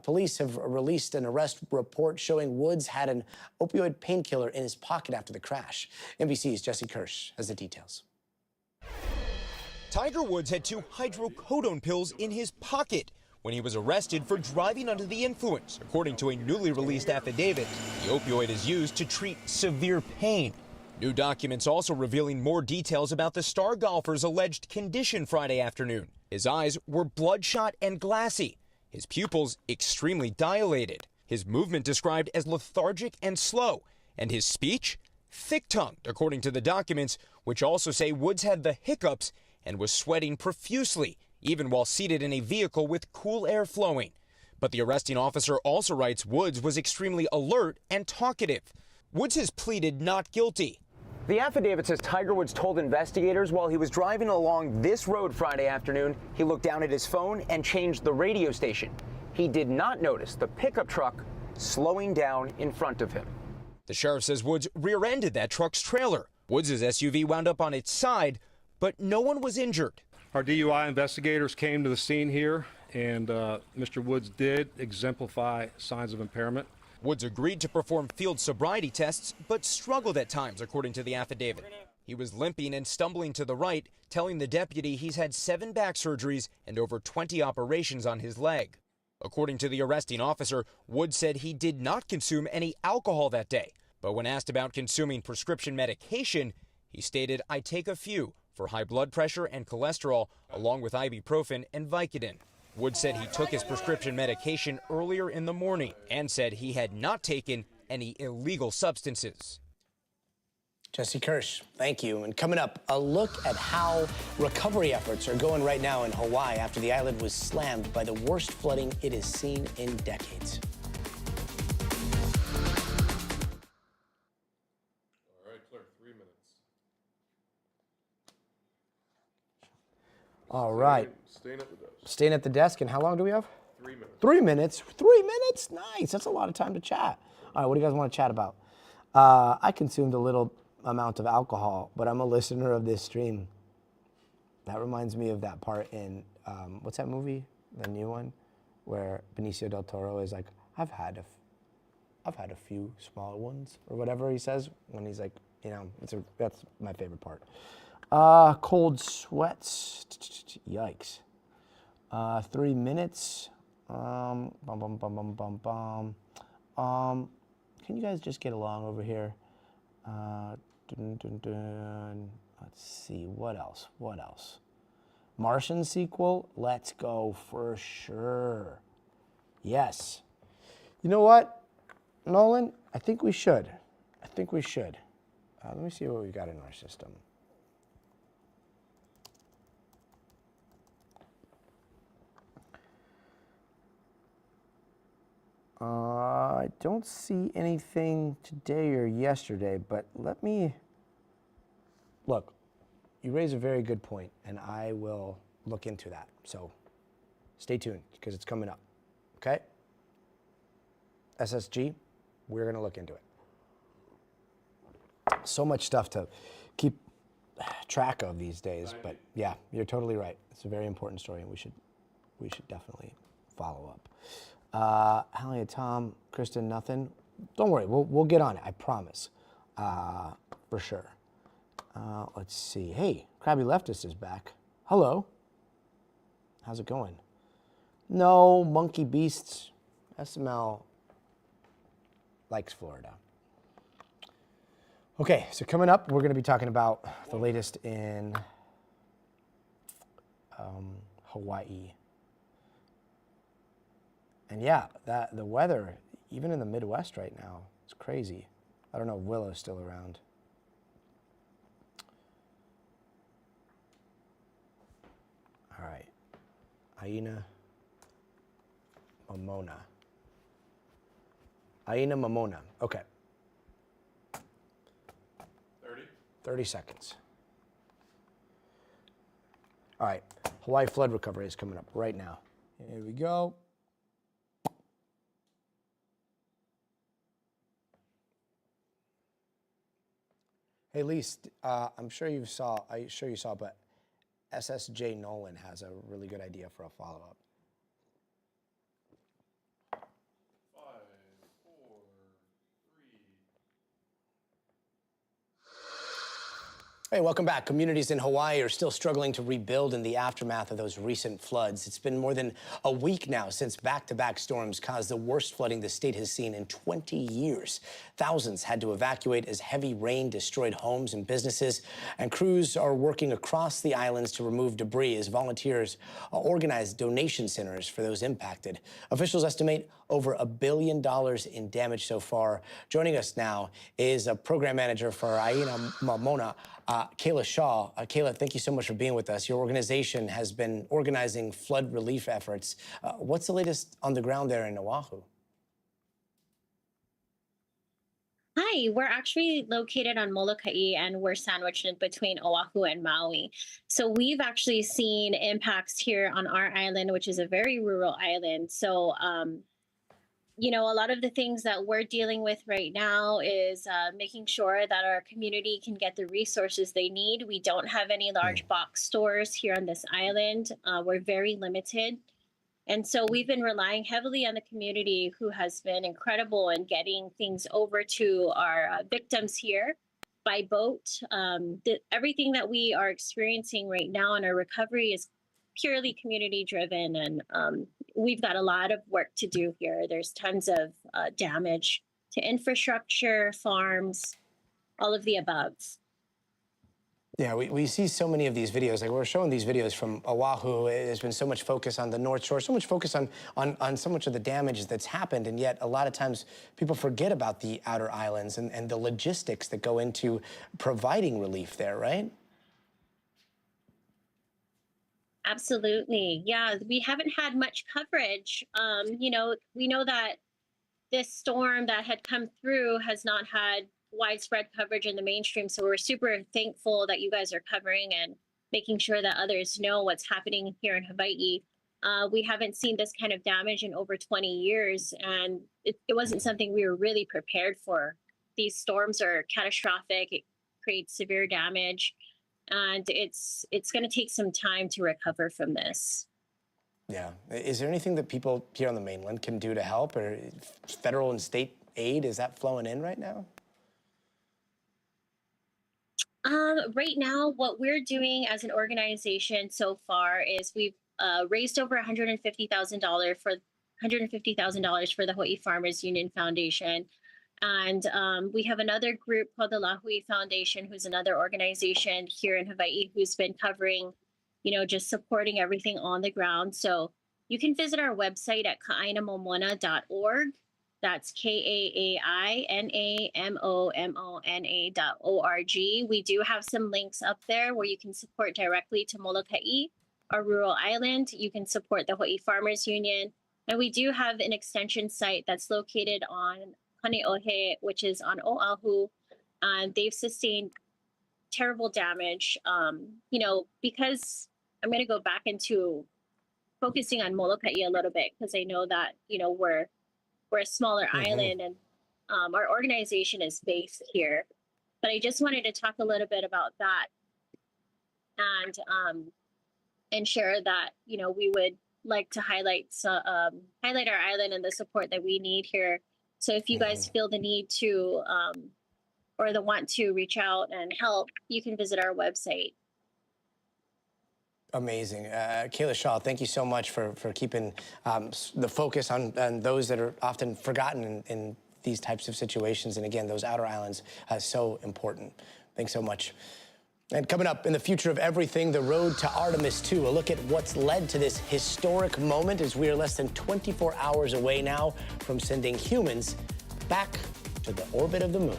Police have released an arrest report showing Woods had an opioid painkiller in his pocket after the crash. NBC's Jesse Kirsch has the details. Tiger Woods had 2 hydrocodone pills in his pocket when he was arrested for driving under the influence. According to a newly released affidavit, the opioid is used to treat severe pain. New documents also revealing more details about the star golfer's alleged condition Friday afternoon. His eyes were bloodshot and glassy, his pupils extremely dilated, his movement described as lethargic and slow, and his speech thick-tongued, according to the documents, which also say Woods had the hiccups and was sweating profusely, even while seated in a vehicle with cool air flowing. But the arresting officer also writes Woods was extremely alert and talkative. Woods has pleaded not guilty. The affidavit says Tiger Woods told investigators while he was driving along this road Friday afternoon, he looked down at his phone and changed the radio station. He did not notice the pickup truck slowing down in front of him. The sheriff says Woods rear-ended that truck's trailer. Woods' SUV wound up on its side, but no one was injured. Our DUI investigators came to the scene here, and Mr. Woods did exemplify signs of impairment. Woods agreed to perform field sobriety tests, but struggled at times, according to the affidavit. He was limping and stumbling to the right, telling the deputy he's had 7 back surgeries and over 20 operations on his leg. According to the arresting officer, Woods said he did not consume any alcohol that day, but when asked about consuming prescription medication, he stated, I take a few for high blood pressure and cholesterol, along with ibuprofen and Vicodin. Woods said he took his prescription medication earlier in the morning and said he had not taken any illegal substances. Jesse Kirsch, thank you. And coming up, a look at how recovery efforts are going right now in Hawaii after the island was slammed by the worst flooding it has seen in decades. All right, Claire, 3 minutes. All right. Staying at the desk. Staying at the desk, and how long do we have? 3 minutes. 3 minutes? 3 minutes? Nice. That's a lot of time to chat. All right, what do you guys want to chat about? I consumed a little amount of alcohol, but I'm a listener of this stream. That reminds me of that part in, what's that movie? The new one? Where Benicio del Toro is like, I've had a few small ones, or whatever he says when he's like, you know, that's my favorite part. Cold sweats. Yikes. 3 minutes. Can you guys just get along over here? Let's see, what else? Martian sequel? Let's go for sure. Yes. You know what, Nolan? I think we should. Let me see what we got in our system. I don't see anything today or yesterday, but let me look. You raise a very good point, and I will look into that. So stay tuned because it's coming up. Okay? SSG, we're going to look into it. So much stuff to keep track of these days, but yeah, you're totally right. It's a very important story, and we should definitely follow up. Hallie, Tom, Kristen, nothing. Don't worry, we'll get on it. I promise, for sure. Let's see. Hey, Krabby Leftist is back. Hello. How's it going? No, Monkey Beasts. SML likes Florida. Okay, so coming up, we're going to be talking about the latest in Hawaii. And yeah, the weather, even in the Midwest right now, is crazy. I don't know if Willow's still around. All right. Aina Mamona. Aina Mamona. Okay. 30 seconds. All right. Hawaii flood recovery is coming up right now. Here we go. Hey, Lise, I'm sure you saw, but SSJ Nolan has a really good idea for a follow-up. Hey, welcome back. Communities in Hawaii are still struggling to rebuild in the aftermath of those recent floods. It's been more than a week now since back-to-back storms caused the worst flooding the state has seen in 20 years. Thousands had to evacuate as heavy rain destroyed homes and businesses, and crews are working across the islands to remove debris as volunteers organize donation centers for those impacted. Officials estimate over $1 billion in damage so far. Joining us now is a program manager for Aina Mamona, Kayla Shaw. Kayla, thank you so much for being with us. Your organization has been organizing flood relief efforts. What's the latest on the ground there in Oahu? Hi, we're actually located on Molokai, and we're sandwiched in between Oahu and Maui. So we've actually seen impacts here on our island, which is a very rural island. So you know, a lot of the things that we're dealing with right now is making sure that our community can get the resources they need. We don't have any large box stores here on this island. We're very limited. And so we've been relying heavily on the community, who has been incredible in getting things over to our victims here by boat. Everything that we are experiencing right now in our recovery is purely community driven, and we've got a lot of work to do here. There's tons of damage to infrastructure, farms, all of the above. Yeah, we see so many of these videos. Like, we're showing these videos from Oahu. There's been so much focus on the North Shore, so much focus on so much of the damage that's happened, and yet a lot of times people forget about the outer islands and the logistics that go into providing relief there, right? Absolutely. Yeah, we haven't had much coverage. You know, we know that this storm that had come through has not had widespread coverage in the mainstream. So we're super thankful that you guys are covering and making sure that others know what's happening here in Hawaii. We haven't seen this kind of damage in over 20 years, and it wasn't something we were really prepared for. These storms are catastrophic. It creates severe damage. And it's going to take some time to recover from this. Yeah. Is there anything that people here on the mainland can do to help, or federal and state aid, is that flowing in right now? Right now, what we're doing as an organization so far is we've raised over $150,000 for the Hawaii Farmers Union Foundation. And we have another group called the Lahui Foundation, who's another organization here in Hawaii who's been covering, you know, just supporting everything on the ground. So you can visit our website at kaainamomona.org. That's KAAINAMOMONA.org. We do have some links up there where you can support directly to Molokai, our rural island. You can support the Hawaii Farmers Union. And we do have an extension site that's located on Kaneohe, which is on Oahu, and they've sustained terrible damage. You know, because I'm going to go back into focusing on Molokai a little bit, because I know that, you know, we're we're a smaller island, and our organization is based here. But I just wanted to talk a little bit about that and share that, you know, we would like to highlight our island and the support that we need here. So if you guys feel the need to or the want to reach out and help, you can visit our website. Amazing. Kayla Shaw, thank you so much for keeping the focus on those that are often forgotten in these types of situations. And again, those outer islands are so important. Thanks so much. And coming up in the future of everything, the road to Artemis 2, a look at what's led to this historic moment as we are less than 24 hours away now from sending humans back to the orbit of the moon.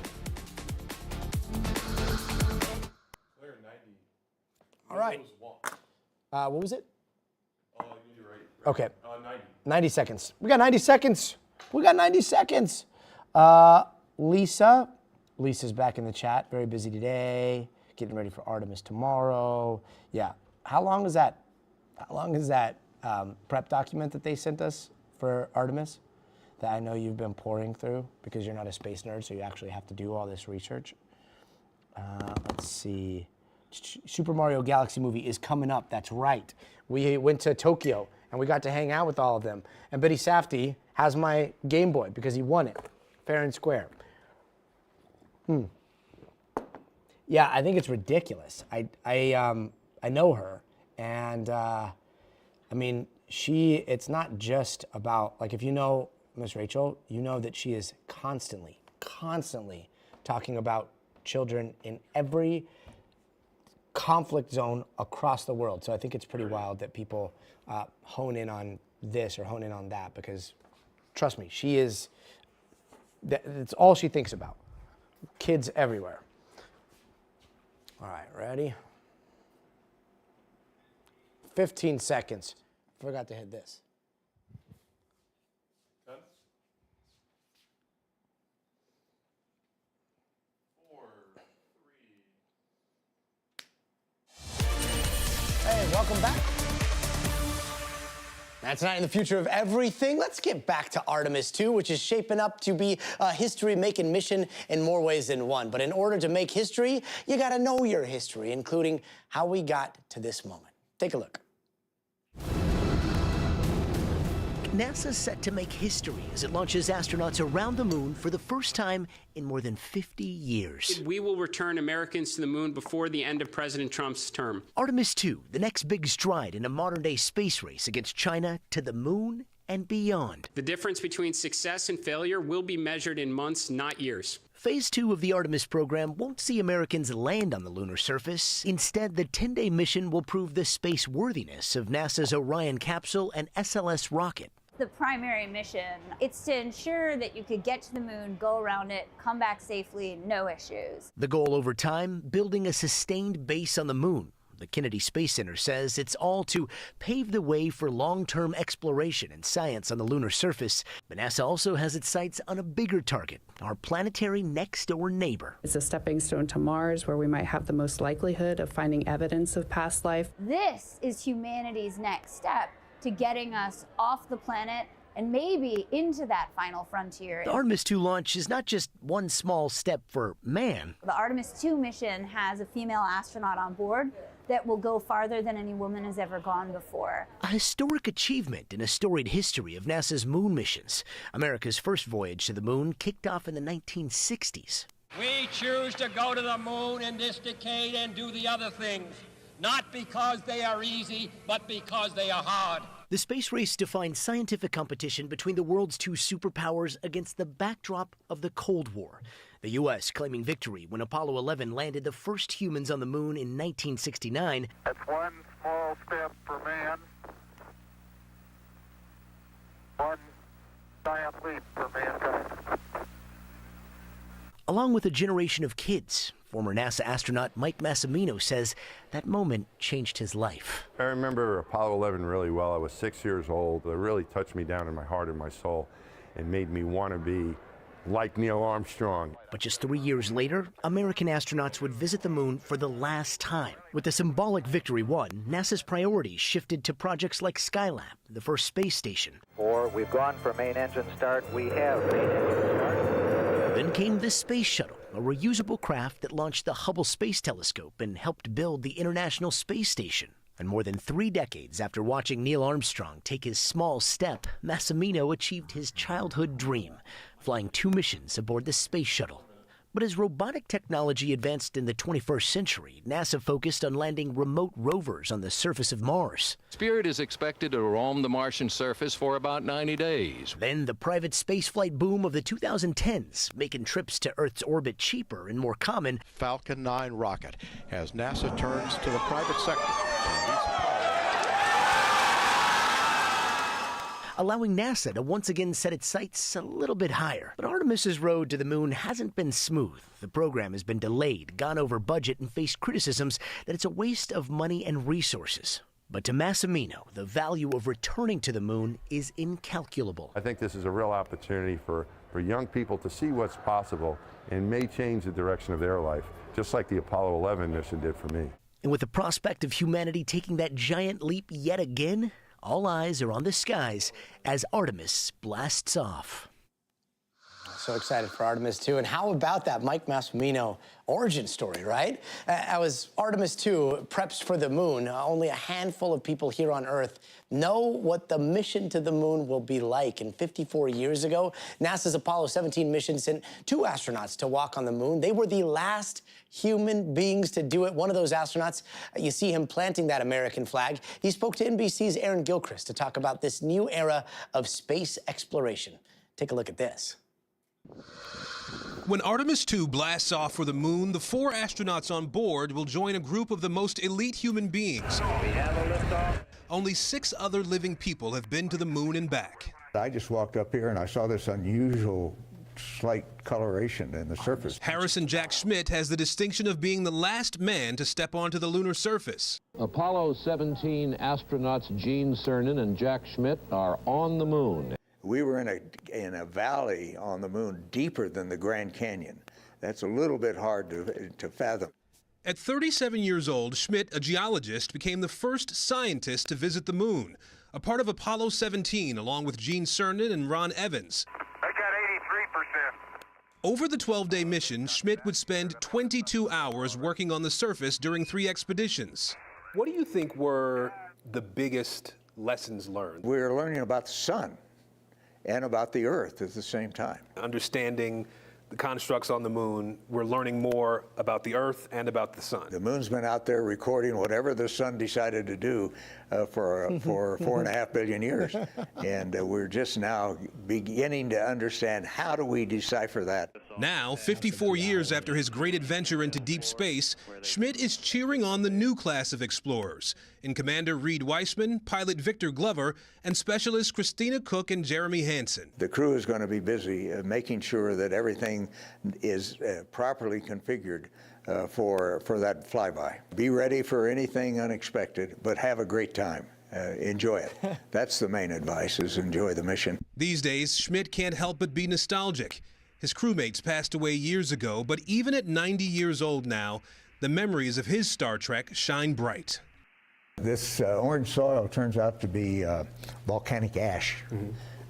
All right. What was it? You're right. Okay. 90. 90 seconds. We got 90 seconds. We got 90 seconds. Lisa's back in the chat. Very busy today. Getting ready for Artemis tomorrow. Yeah. How long is that prep document that they sent us for Artemis that I know you've been pouring through because you're not a space nerd, so you actually have to do all this research? Let's see. Super Mario Galaxy movie is coming up. That's right. We went to Tokyo and we got to hang out with all of them. And Betty Safdie has my Game Boy because he won it, fair and square. Yeah, I think it's ridiculous. I know her, and I mean, it's not just about, like, if you know Miss Rachel, you know that she is constantly talking about children in every conflict zone across the world. So I think it's pretty wild that people hone in on this or hone in on that, because trust me, it's all she thinks about. Kids everywhere. All right, ready? 15 seconds. Forgot to hit this. 10, 4, 3. Hey, welcome back. Now, tonight in the future of everything, let's get back to Artemis 2, which is shaping up to be a history-making mission in more ways than one. But in order to make history, you gotta know your history, including how we got to this moment. Take a look. NASA's set to make history as it launches astronauts around the moon for the first time in more than 50 years. We will return Americans to the moon before the end of President Trump's term. Artemis 2, the next big stride in a modern-day space race against China to the moon and beyond. The difference between success and failure will be measured in months, not years. Phase 2 of the Artemis program won't see Americans land on the lunar surface. Instead, the 10-day mission will prove the space worthiness of NASA's Orion capsule and SLS rocket. The primary mission, it's to ensure that you could get to the moon, go around it, come back safely, no issues. The goal over time, building a sustained base on the moon. The Kennedy Space Center says it's all to pave the way for long-term exploration and science on the lunar surface. But NASA also has its sights on a bigger target, our planetary next-door neighbor. It's a stepping stone to Mars, where we might have the most likelihood of finding evidence of past life. This is humanity's next step to getting us off the planet and maybe into that final frontier. The Artemis 2 launch is not just one small step for man. The Artemis 2 mission has a female astronaut on board that will go farther than any woman has ever gone before. A historic achievement in a storied history of NASA's moon missions. America's first voyage to the moon kicked off in the 1960s. We choose to go to the moon in this decade and do the other things, not because they are easy, but because they are hard. The space race defined scientific competition between the world's two superpowers against the backdrop of the Cold War. The U.S. claiming victory when Apollo 11 landed the first humans on the moon in 1969. That's one small step for man, one giant leap for mankind. Along with a generation of kids, former NASA astronaut Mike Massimino says that moment changed his life. I remember Apollo 11 really well. I was 6 years old. It really touched me down in my heart and my soul and made me want to be like Neil Armstrong. But just 3 years later, American astronauts would visit the moon for the last time. With the symbolic victory won, NASA's priorities shifted to projects like Skylab, the first space station. We've gone for main engine start. We have main engine start. Then came the Space Shuttle, a reusable craft that launched the Hubble Space Telescope and helped build the International Space Station. And more than 3 decades after watching Neil Armstrong take his small step, Massimino achieved his childhood dream, flying 2 missions aboard the Space Shuttle. But as robotic technology advanced in the 21st century, NASA focused on landing remote rovers on the surface of Mars. Spirit is expected to roam the Martian surface for about 90 days. Then the private spaceflight boom of the 2010s, making trips to Earth's orbit cheaper and more common. Falcon 9 rocket as NASA turns to the private sector, allowing NASA to once again set its sights a little bit higher. But Artemis's road to the moon hasn't been smooth. The program has been delayed, gone over budget, and faced criticisms that it's a waste of money and resources. But to Massimino, the value of returning to the moon is incalculable. I think this is a real opportunity for young people to see what's possible and may change the direction of their life, just like the Apollo 11 mission did for me. And with the prospect of humanity taking that giant leap yet again, all eyes are on the skies as Artemis blasts off. So excited for Artemis 2. And how about that Mike Massimino origin story, right? As Artemis 2 preps for the moon, only a handful of people here on Earth know what the mission to the moon will be like. And 54 years ago, NASA's Apollo 17 mission sent 2 astronauts to walk on the moon. They were the last human beings to do it. One of those astronauts, you see him planting that American flag. He spoke to NBC's Aaron Gilchrist to talk about this new era of space exploration. Take a look at this. When Artemis 2 blasts off for the moon, the 4 astronauts on board will join a group of the most elite human beings. We have a liftoff. Only 6 other living people have been to the moon and back. I just walked up here and I saw this unusual slight coloration in the surface. Harrison Jack Schmitt has the distinction of being the last man to step onto the lunar surface. Apollo 17 astronauts Gene Cernan and Jack Schmitt are on the moon. We were in a valley on the moon deeper than the Grand Canyon. That's a little bit hard to fathom. At 37 years old, Schmitt, a geologist, became the first scientist to visit the moon, a part of Apollo 17, along with Gene Cernan and Ron Evans. I got 83%. Over the 12-day mission, Schmitt would spend 22 hours working on the surface during 3 expeditions. What do you think were the biggest lessons learned? We're learning about the sun and about the Earth at the same time. Understanding the constructs on the moon, we're learning more about the Earth and about the sun. The moon's been out there recording whatever the sun decided to do for 4.5 billion years. And we're just now beginning to understand, how do we decipher that? Now, 54 years after his great adventure into deep space, Schmitt is cheering on the new class of explorers, in Commander Reed Weissman, pilot Victor Glover, and specialists Christina Cook and Jeremy Hansen. The crew is going to be busy making sure that everything is properly configured for that flyby. Be ready for anything unexpected, but have a great time. Enjoy it. That's the main advice, is enjoy the mission. These days, Schmitt can't help but be nostalgic. His crewmates passed away years ago, but even at 90 years old now, the memories of his Star Trek shine bright. This orange soil turns out to be volcanic ash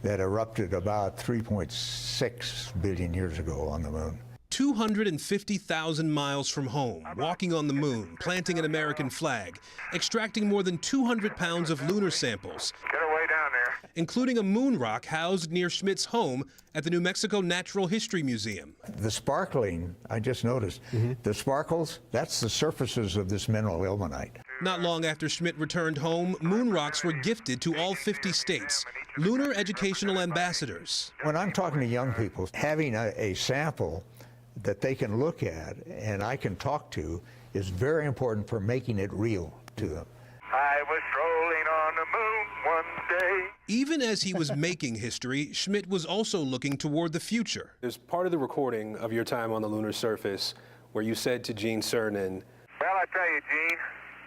that erupted about 3.6 billion years ago on the moon. 250,000 miles from home, walking on the moon, planting an American flag, extracting more than 200 pounds of lunar samples, Get away down there. including a moon rock housed near Schmitt's home at the New Mexico Natural History Museum. The sparkling, I just noticed, the sparkles, that's the surfaces of this mineral ilmenite. Not long after Schmitt returned home, moon rocks were gifted to all 50 states, lunar educational ambassadors. When I'm talking to young people, having a sample that they can look at and I can talk to is very important for making it real to them. I was strolling on the moon one day. Even as he was making history, Schmitt was also looking toward the future. There's part of the recording of your time on the lunar surface where you said to Gene Cernan, Well, I tell you, Gene,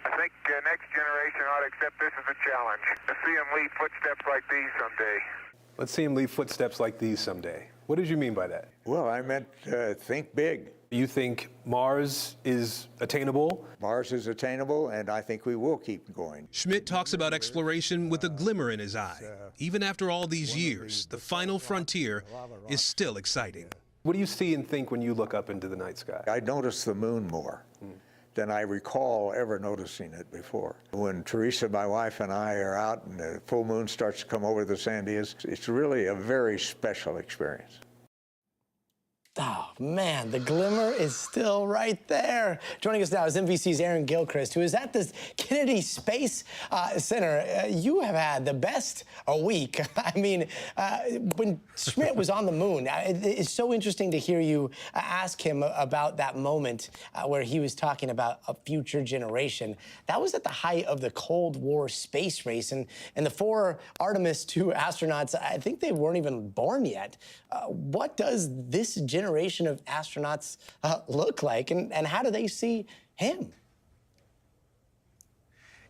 I think next generation ought to accept this as a challenge. To see them leave footsteps like these someday. let's see him leave footsteps like these someday. What did you mean by that? Well, I meant think big. You think Mars is attainable? Mars is attainable, and I think we will keep going. Schmidt talks about exploration with a glimmer in his eye. Even after all these years, the final frontier is still exciting. What do you see and think when you look up into the night sky? I notice the moon more than I recall ever noticing it before. When Teresa, my wife, and I are out and the full moon starts to come over the Sandias, it's really a very special experience. Oh, man, the glimmer is still right there. Joining us now is NBC's Aaron Gilchrist, who is at the Kennedy Space Center. You have had the best a week. I mean, when Schmidt was on the moon, it's so interesting to hear you ask him about that moment where he was talking about a future generation. That was at the height of the Cold War space race, and the 4 Artemis II astronauts, I think they weren't even born yet. What does this generation of astronauts look like, and how do they see him?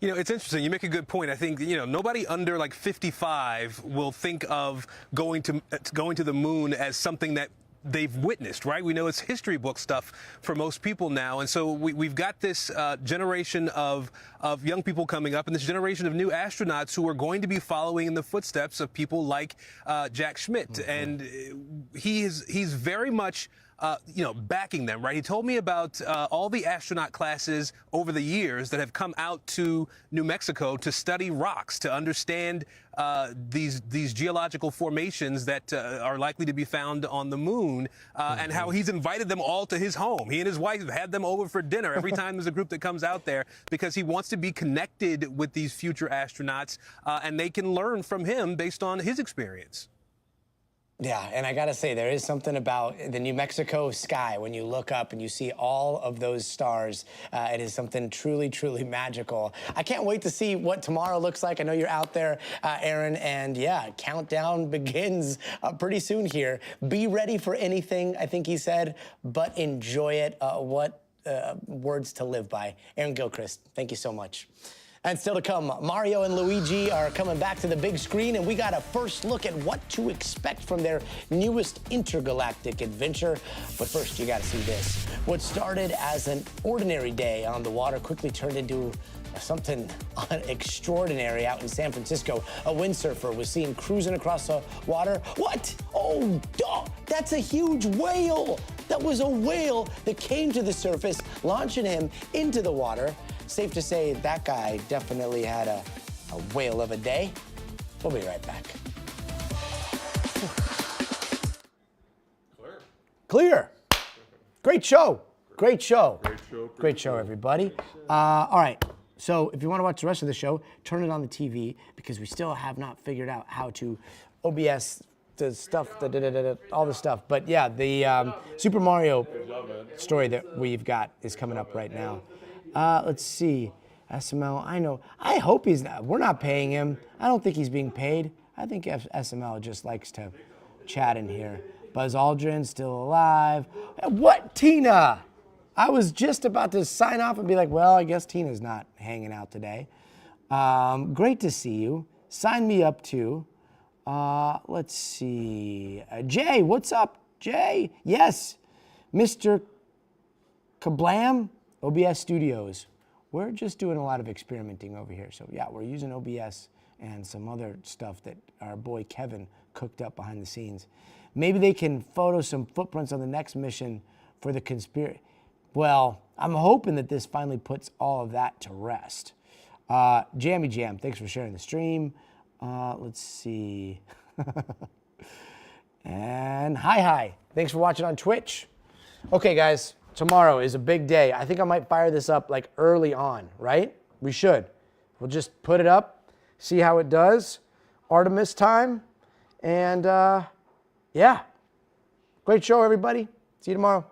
You know, it's interesting. You make a good point. I think, you know, nobody under like 55 will think of going to the moon as something that they've witnessed, right? We know it's history book stuff for most people now. And so we've got this generation of young people coming up and this generation of new astronauts who are going to be following in the footsteps of people like Jack Schmidt. And he's very much you know, backing them, right? He told me about all the astronaut classes over the years that have come out to New Mexico to study rocks, to understand these geological formations that are likely to be found on the moon, and how he's invited them all to his home. He and his wife have had them over for dinner every time there's a group that comes out there, because he wants to be connected with these future astronauts, and they can learn from him based on his experience. Yeah, and I gotta say, there is something about the New Mexico sky when you look up and you see all of those stars. It is something truly, truly magical. I can't wait to see what tomorrow looks like. I know you're out there, Aaron, and yeah, countdown begins pretty soon here. Be ready for anything, I think he said, but enjoy it. What words to live by. Aaron Gilchrist, thank you so much. And still to come, Mario and Luigi are coming back to the big screen, and we got a first look at what to expect from their newest intergalactic adventure. But first, you got to see this. What started as an ordinary day on the water quickly turned into something extraordinary out in San Francisco. A windsurfer was seen cruising across the water. What? Oh, duh, that's a huge whale. That was a whale that came to the surface, launching him into the water. Safe to say that guy definitely had a whale of a day. We'll be right back. Clear. Great show. Great show. Great show, everybody. All right. So if you want to watch the rest of the show, turn it on the TV, because we still have not figured out how to OBS the stuff, all the stuff. But yeah, the Super Mario story that we've got is coming up right now. Let's see. SML, I know. I hope he's not. We're not paying him. I don't think he's being paid. I think SML just likes to chat in here. Buzz Aldrin's still alive. What, Tina? I was just about to sign off and be like, well, I guess Tina's not hanging out today. Great to see you. Sign me up too. Let's see. Jay, what's up, Jay? Yes, Mr. Kablam. OBS Studios. We're just doing a lot of experimenting over here. So yeah, we're using OBS and some other stuff that our boy Kevin cooked up behind the scenes. Maybe they can photo some footprints on the next mission for the conspiracy. Well, I'm hoping that this finally puts all of that to rest. Jammy Jam, thanks for sharing the stream. Let's see. And hi, thanks for watching on Twitch. Okay, guys. Tomorrow is a big day. I think I might fire this up like early on, right? We should. We'll just put it up, see how it does. Artemis time. And yeah, great show, everybody. See you tomorrow.